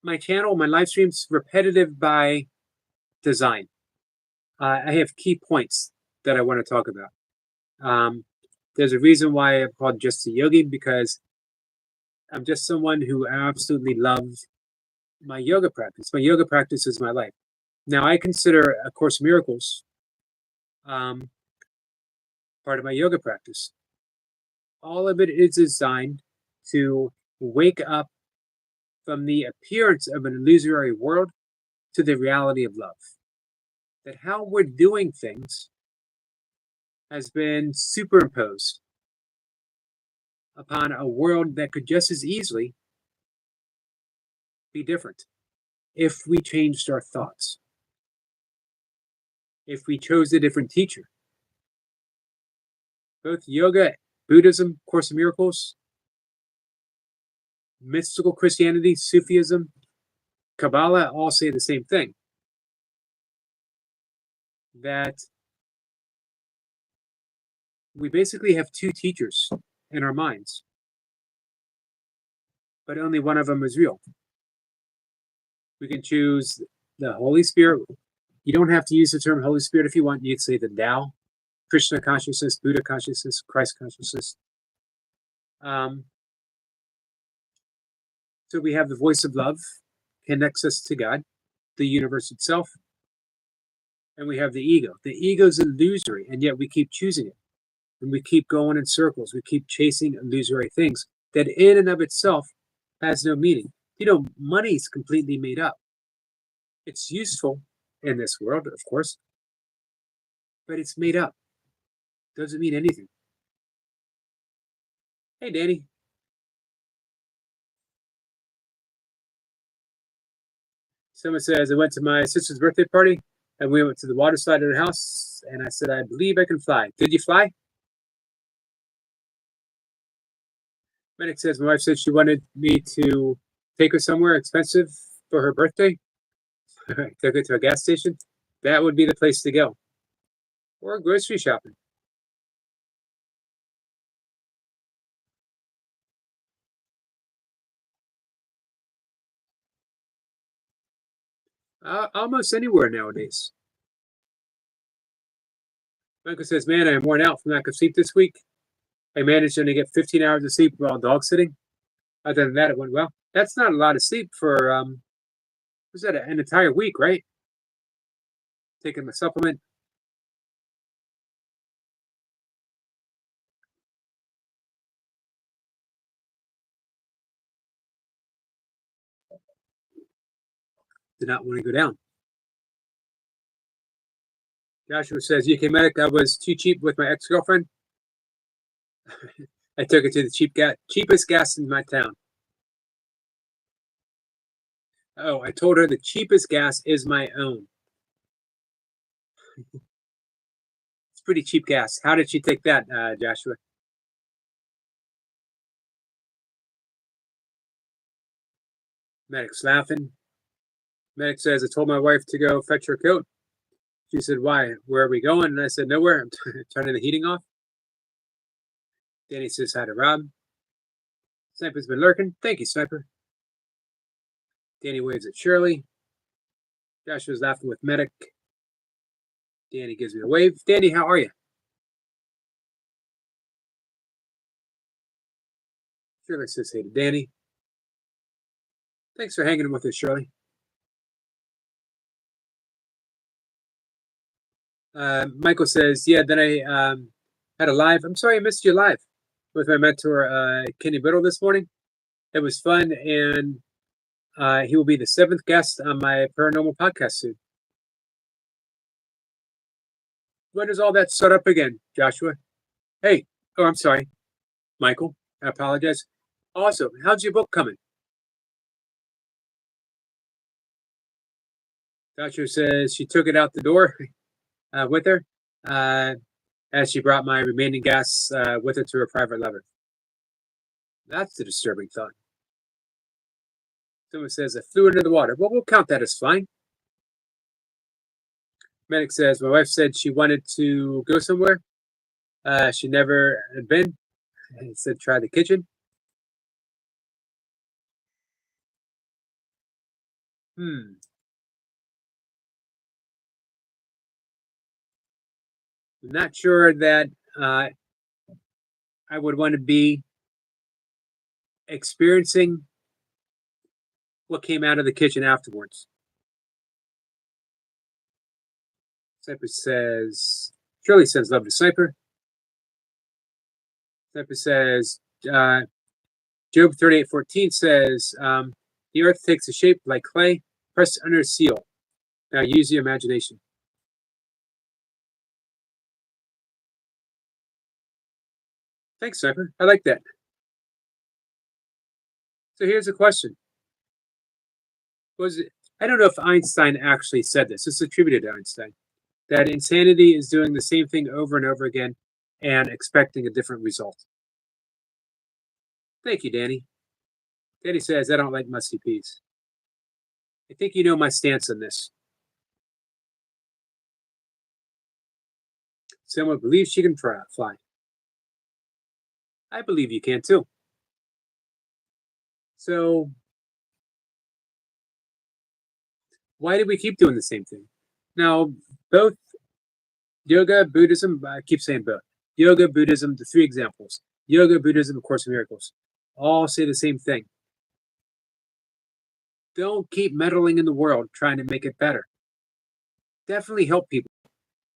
my channel, my live streams, repetitive by design. I have key points that I want to talk about. There's a reason why I'm called Just a Yogi, because I'm just someone who absolutely loves my yoga practice. My yoga practice is my life. Now, I consider A Course in Miracles part of my yoga practice. All of it is designed to wake up from the appearance of an illusory world to the reality of love. That how we're doing things has been superimposed upon a world that could just as easily be different if we changed our thoughts, if we chose a different teacher. Both yoga, Buddhism, Course in Miracles, mystical Christianity, Sufism, Kabbalah all say the same thing. That we basically have two teachers in our minds, but only one of them is real. We can choose the Holy Spirit. You don't have to use the term Holy Spirit if you want. You'd say the Tao, Krishna consciousness, Buddha consciousness, Christ consciousness. So we have the voice of love, connects us to God, the universe itself, and we have the ego. The ego is illusory, and yet we keep choosing it. And we keep going in circles. We keep chasing illusory things that in and of itself has no meaning. You know, money is completely made up. It's useful in this world, of course, but it's made up. Doesn't mean anything. Hey, Danny. Someone says, I went to my sister's birthday party and we went to the water side of the house and I said, I believe I can fly. Did you fly? Medic says, my wife said she wanted me to take her somewhere expensive for her birthday. Took her to a gas station. That would be the place to go. Or grocery shopping. Almost anywhere nowadays. Michael says, man, I am worn out from lack of sleep this week. I managed to only get 15 hours of sleep while dog sitting. Other than that, it went well. That's not a lot of sleep for, was that an entire week, right? Taking the supplement. Did not want to go down. Joshua says, UK Medic, I was too cheap with my ex-girlfriend. I took her to the cheapest gas in my town. Oh, I told her the cheapest gas is my own. It's pretty cheap gas. How did she take that, Joshua? Medic's laughing. Medic says, I told my wife to go fetch her coat. She said, why? Where are we going? And I said, nowhere. I'm turning the heating off. Danny says hi to Rob. Sniper's been lurking. Thank you, Sniper. Danny waves at Shirley. Joshua's laughing with Medic. Danny gives me a wave. Danny, how are you? Shirley says hey to Danny. Thanks for hanging with us, Shirley. Michael says, yeah, then I had a live. I'm sorry I missed your live with my mentor, Kenny Biddle, this morning. It was fun, and he will be the 7th guest on my paranormal podcast soon. When does all that start up again, Joshua? Hey, oh, I'm sorry, Michael. I apologize. Also, how's your book coming? Joshua says she took it out the door with her as she brought my remaining gas with her to her private lover. That's a disturbing thought. Someone says I flew into the water. Well, we'll count that as flying. Medic says my wife said she wanted to go somewhere. She never had been. He said try the kitchen. I'm not sure that I would want to be experiencing what came out of the kitchen afterwards. Sniper says, Shirley says, love to Sniper. Sniper says, Job 38:14 says, the earth takes a shape like clay, pressed under a seal. Now use your imagination. Thanks, Sniper. I like that. So here's a question. I don't know if Einstein actually said this. It's attributed to Einstein. That insanity is doing the same thing over and over again and expecting a different result. Thank you, Danny. Danny says, I don't like musty peas. I think you know my stance on this. Someone believes she can fly. I believe you can too. So why do we keep doing the same thing? Now, both yoga, Buddhism, I keep saying both. Yoga, Buddhism, the three examples. Yoga, Buddhism, A Course in Miracles, all say the same thing. Don't keep meddling in the world trying to make it better. Definitely help people.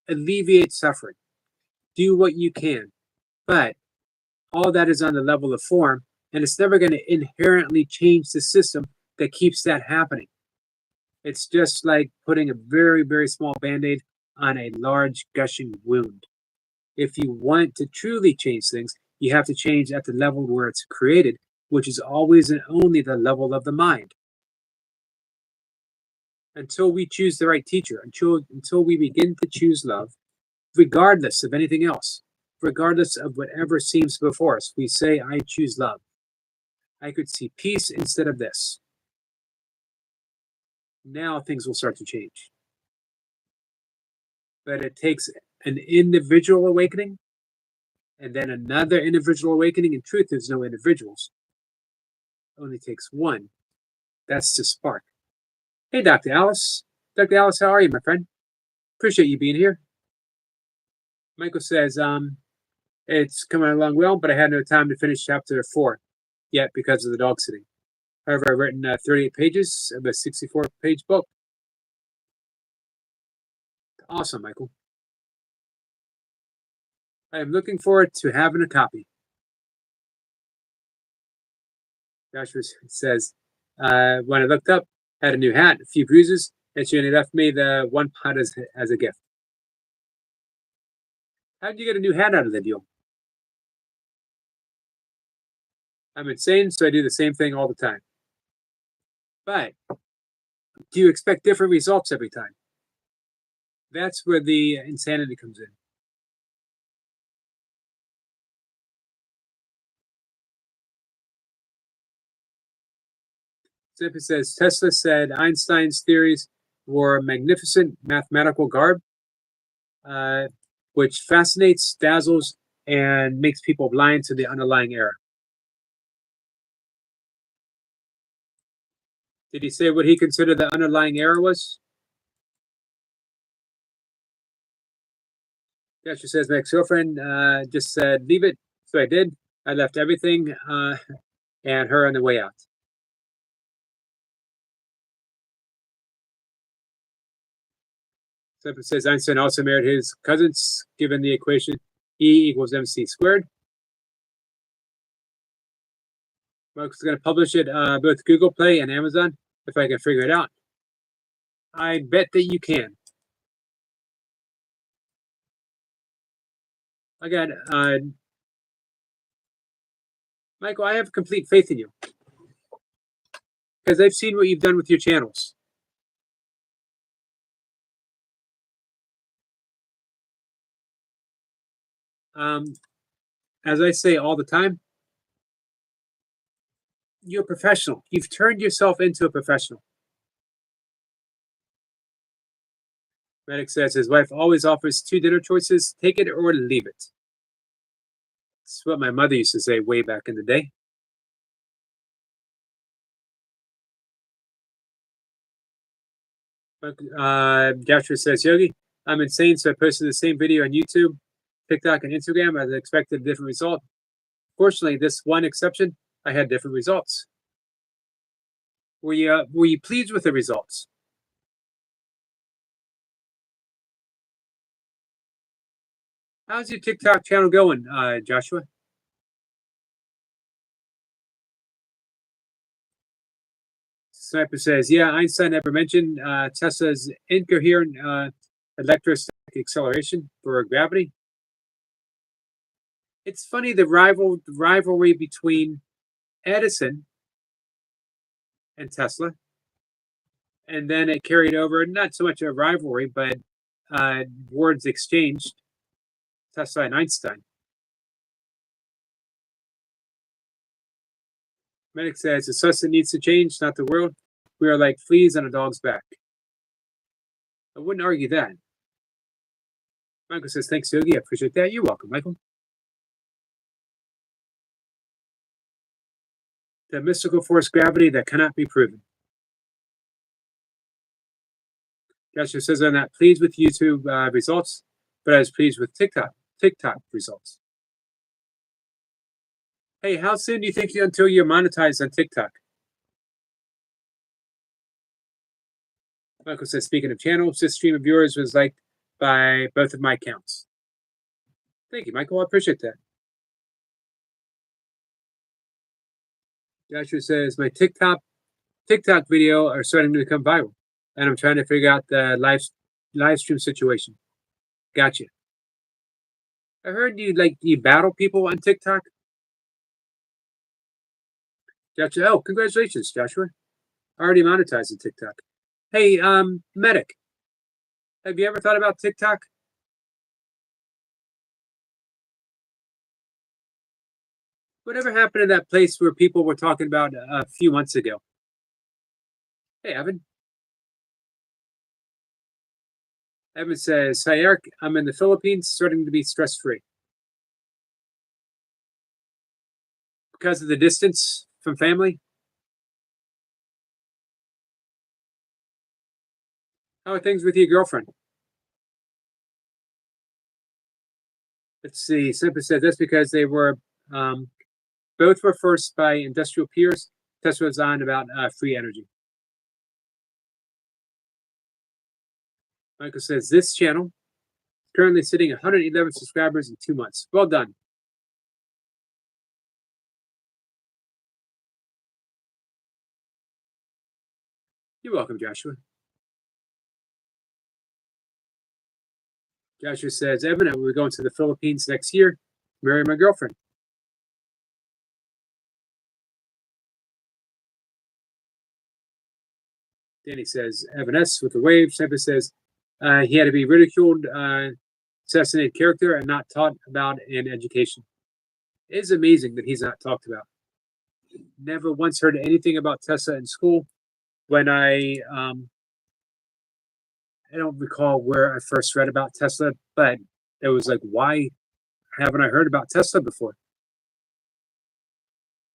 Alleviate suffering. Do what you can. But all that is on the level of form, and it's never going to inherently change the system that keeps that happening. It's just like putting a very, very small band-aid on a large gushing wound. If you want to truly change things, you have to change at the level where it's created, which is always and only the level of the mind. Until we choose the right teacher, until we begin to choose love, regardless of anything else, regardless of whatever seems before us, we say, I choose love. I could see peace instead of this. Now things will start to change. But it takes an individual awakening and then another individual awakening. In truth, there's no individuals. It only takes one. That's the spark. Hey, Dr. Alice. Dr. Alice, how are you, my friend? Appreciate you being here. Michael says, it's coming along well, but I had no time to finish chapter 4 yet because of the dog sitting. However, I've written 38 pages of a 64-page book. Awesome, Michael. I am looking forward to having a copy. Joshua says, when I looked up, I had a new hat, a few bruises, and she only left me the one pot as a gift. How did you get a new hat out of the deal? I'm insane, so I do the same thing all the time. But do you expect different results every time? That's where the insanity comes in. Zippy says, Tesla said Einstein's theories were magnificent mathematical garb, which fascinates, dazzles, and makes people blind to the underlying error. Did he say what he considered the underlying error was? Joshua says, my ex-girlfriend just said, leave it. So I did. I left everything and her on the way out. So it says Einstein also married his cousins, given the equation E equals mc squared. Mark's going to publish it both Google Play and Amazon if I can figure it out. I bet that you can. Again, Michael, I have complete faith in you because I've seen what you've done with your channels. As I say all the time, you're a professional. You've turned yourself into a professional. Medic says his wife always offers 2 dinner choices, take it or leave it. It's what my mother used to say way back in the day. Joshua says, Yogi, I'm insane, so I posted the same video on YouTube, TikTok, and Instagram. As I expected a different result. Fortunately, this one exception, I had different results. Were you pleased with the results? How's your TikTok channel going, Joshua? Sniper says, yeah, Einstein never mentioned Tesla's incoherent electrostatic acceleration for gravity. It's funny, the rivalry between Edison and Tesla, and then it carried over, not so much a rivalry, but words exchanged, Tesla and Einstein. Medic says, it's us that needs to change, not the world. We are like fleas on a dog's back. I wouldn't argue that. Michael says, thanks, Yogi. I appreciate that. You're welcome, Michael. The mystical force gravity that cannot be proven. Joshua says, I'm not pleased with YouTube results, but I was pleased with TikTok results. Hey, how soon do you think until you're monetized on TikTok? Michael says, speaking of channels, this stream of yours was liked by both of my accounts. Thank you, Michael. I appreciate that. Joshua says, my TikTok video are starting to become viral, and I'm trying to figure out the live stream situation. Gotcha. I heard you battle people on TikTok. Gotcha. Oh, congratulations, Joshua. Already monetized on TikTok. Hey, Medic, have you ever thought about TikTok? Whatever happened to that place where people were talking about a few months ago? Hey, Evan. Evan says, hi, Eric. I'm in the Philippines, starting to be stress-free. Because of the distance from family? How are things with your girlfriend? Let's see. Simply said that's because they were both were first by industrial peers. Tesla was on about free energy. Michael says this channel currently sitting at 111 subscribers in 2 months. Well done. You're welcome, Joshua. Joshua says, Evan, we're going to the Philippines next year. Marry my girlfriend. Danny says, Evan S. with the wave. Simple says, he had to be ridiculed, assassinated character, and not taught about in education. It is amazing that he's not talked about. Never once heard anything about Tesla in school. When I don't recall where I first read about Tesla, but it was like, why haven't I heard about Tesla before?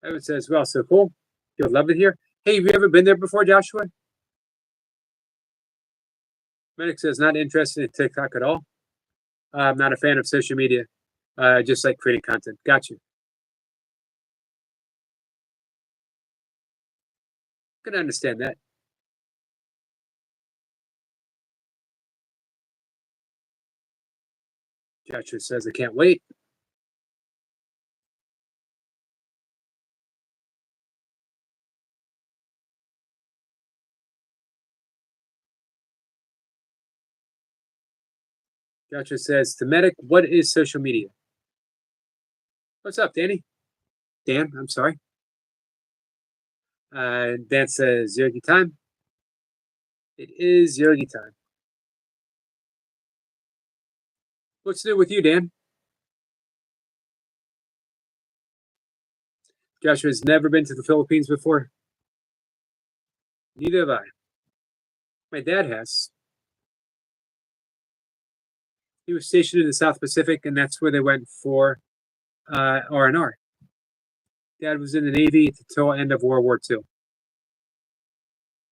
Evan says, well, so cool. You'll love it here. Hey, have you ever been there before, Joshua? Medic says, not interested in TikTok at all. I'm not a fan of social media. Just like creating content. Got you. Can understand that. Joshua says, I can't wait. Joshua says, to Medic, what is social media? What's up, Danny? Dan, I'm sorry. Dan says, Yogi time. It is Yogi time. What's new with you, Dan? Joshua's never been to the Philippines before. Neither have I. My dad has. He was stationed in the South Pacific, and that's where they went for R&R. Dad was in the Navy until the end of World War II.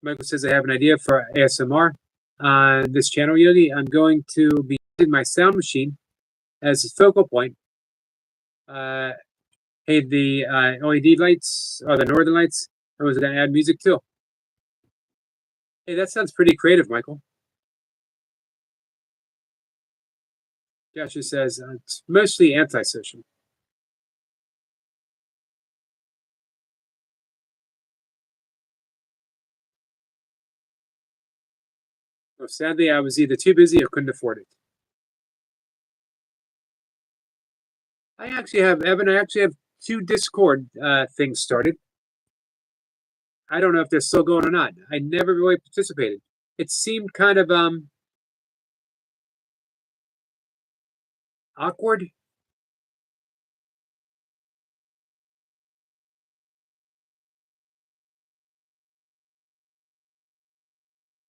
Michael says, I have an idea for ASMR. on this channel, Yogi. I'm going to be using my sound machine as a focal point. Hey, the LED lights, or the northern lights, I was going to add music too. Hey, that sounds pretty creative, Michael. Joshua says it's mostly antisocial. Well, sadly, I was either too busy or couldn't afford it. I actually have, Evan, I actually have 2 Discord things started. I don't know if they're still going or not. I never really participated. It seemed kind of awkward.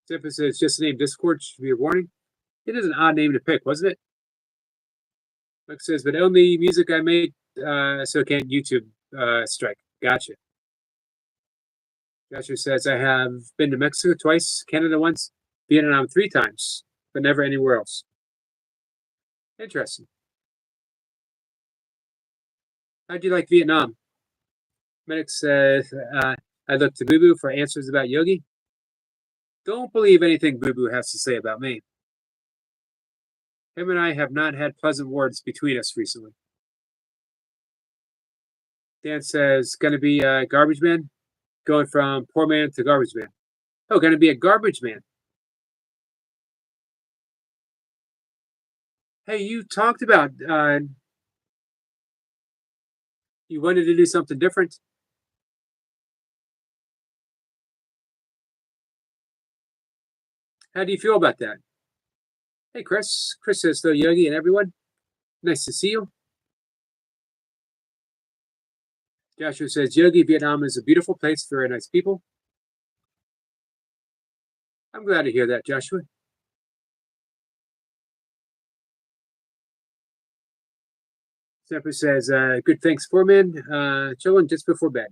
If it's just a name Discord, should be a warning. It is an odd name to pick, wasn't it? Like says, but only music I made, so can't YouTube strike. Gotcha. Joshua says, I have been to Mexico twice, Canada once, Vietnam 3 times, but never anywhere else. Interesting. How'd you like Vietnam? Medic says, I look to Boo Boo for answers about Yogi. Don't believe anything Boo Boo has to say about me. Him and I have not had pleasant words between us recently. Dan says, gonna be a garbage man? Going from poor man to garbage man. Oh, gonna be a garbage man. Hey, you talked about you wanted to do something different. How do you feel about that? Hey, Chris. Chris says, so Yogi and everyone, nice to see you. Joshua says, Yogi, Vietnam is a beautiful place, very nice people. I'm glad to hear that, Joshua. Zephyr says, good thanks, foreman. Chilling just before bed.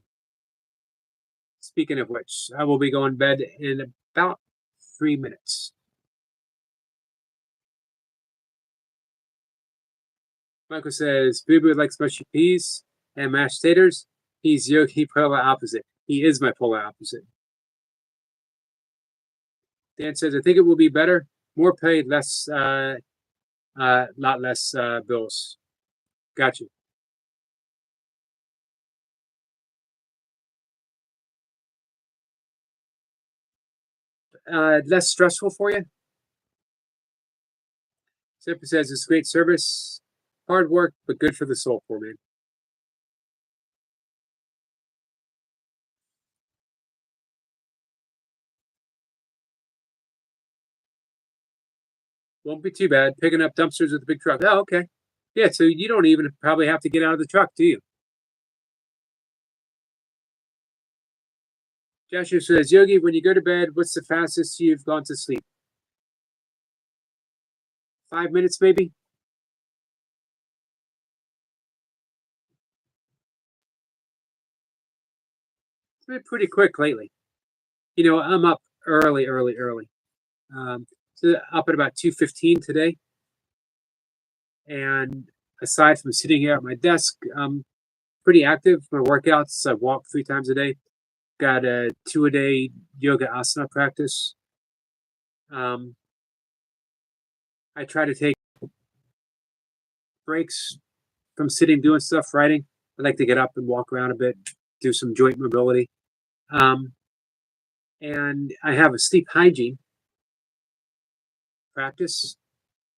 Speaking of which, I will be going to bed in about 3 minutes. Michael says, Boo Boo likes mushy peas and mashed taters. He's Yogi polar opposite. He is my polar opposite. Dan says, I think it will be better. More pay, less, lot less bills. Got you. Less stressful for you? Zipper says, it's great service. Hard work, but good for the soul, poor man. Won't be too bad. Picking up dumpsters with a big truck. Oh, okay. Yeah, so you don't even probably have to get out of the truck, do you? Joshua says, Yogi, when you go to bed, what's the fastest you've gone to sleep? 5 minutes, maybe? It's been pretty quick lately. You know, I'm up early. So up at about 2:15 today. And aside from sitting here at my desk, I'm pretty active. My workouts, I walk 3 times a day. Got a 2-a-day yoga asana practice. I try to take breaks from sitting doing stuff, writing. I like to get up and walk around a bit, do some joint mobility. And I have a sleep hygiene practice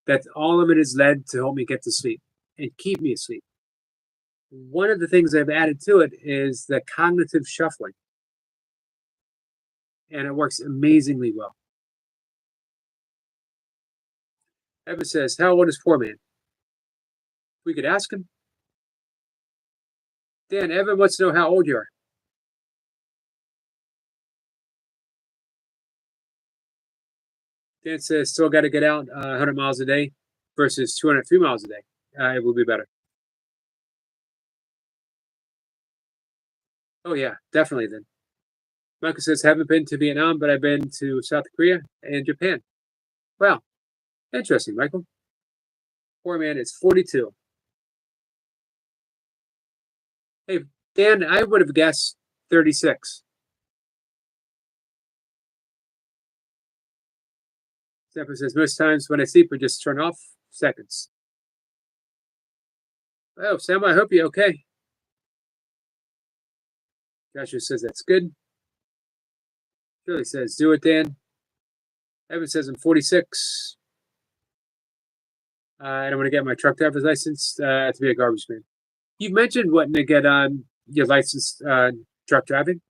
that all of it is led to help me get to sleep and keep me asleep. One of the things I've added to it is the cognitive shuffling, and it works amazingly well. Evan says, how old is poor man? We could ask him. Dan, Evan wants to know how old you are. Dan says, still got to get out 100 miles a day versus 203 miles a day. It will be better. Oh, yeah, definitely then. Michael says, haven't been to Vietnam, but I've been to South Korea and Japan. Wow. Interesting, Michael. Poor man is 42. Hey, Dan, I would have guessed 36. Zephyr says, most times when I sleep, I just turn off seconds. Oh, Sam, I hope you're okay. Joshua says, that's good. Shirley says, do it, Dan. Evan says, I'm 46. And I'm going to get my truck driver's license to be a garbage man. You mentioned wanting to get your license truck driving.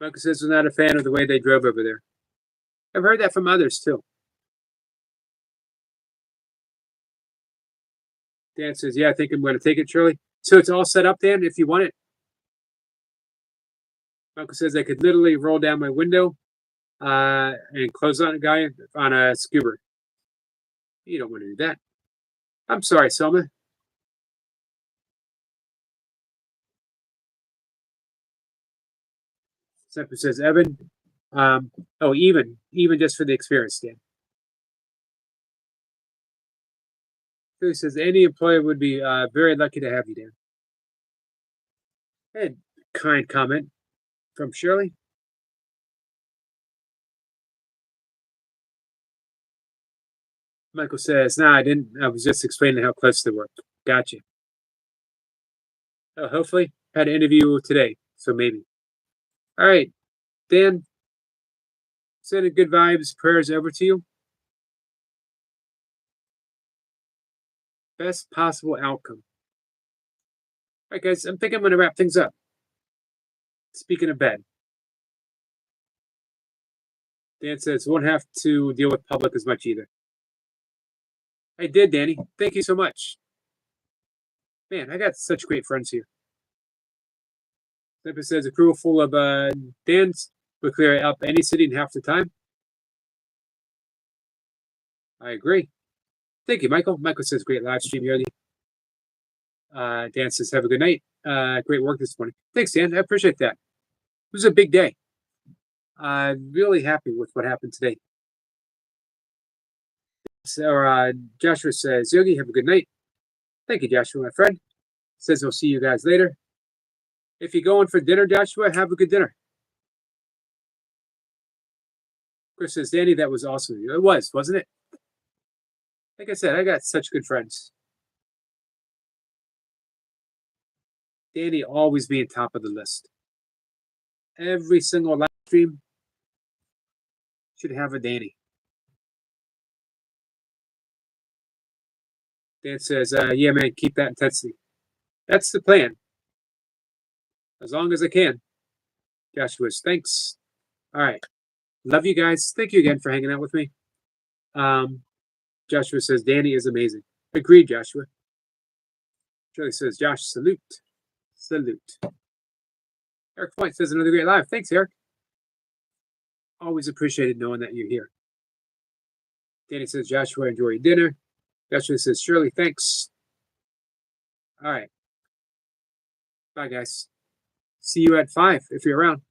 Michael says, I'm not a fan of the way they drove over there. I've heard that from others, too. Dan says, yeah, I think I'm going to take it, Shirley. So it's all set up, Dan, if you want it. Michael says, I could literally roll down my window and close on a guy on a scuba. You don't want to do that. I'm sorry, Selma. Zephyr says, Evan. Even just for the experience, Dan. He says, any employer would be very lucky to have you, Dan. And kind comment from Shirley. Michael says, nah, I didn't. I was just explaining how close they were. Gotcha. Oh, hopefully, had an interview today, so maybe. All right, Dan, sending good vibes, prayers over to you. Best possible outcome. All right, guys, I think I'm going to wrap things up. Speaking of bed, Dan says, won't have to deal with public as much either. I did, Danny. Thank you so much. Man, I got such great friends here. Zephyr says, a crew full of Dans would clear up any city in half the time. I agree. Thank you, Michael. Michael says, great live stream early. Dan says, have a good night. Great work this morning. Thanks, Dan. I appreciate that. It was a big day. I'm really happy with what happened today. So Joshua says, Yogi, have a good night. Thank you, Joshua, my friend. Says we'll see you guys later. If you're going for dinner, Joshua, have a good dinner. Chris says, Danny, that was awesome. It was, wasn't it? Like I said, I got such good friends. Danny always being top of the list. Every single live stream should have a Danny. Dan says, yeah, man, keep that intensity. That's the plan. As long as I can. Joshua says, thanks. All right. Love you guys. Thank you again for hanging out with me. Joshua says, Danny is amazing. Agreed, Joshua. Shirley says, Josh, salute. Salute. Eric Point says, another great live. Thanks, Eric. Always appreciated knowing that you're here. Danny says, Joshua, enjoy your dinner. Joshua says, Shirley, thanks. All right. Bye, guys. See you at 5 if you're around.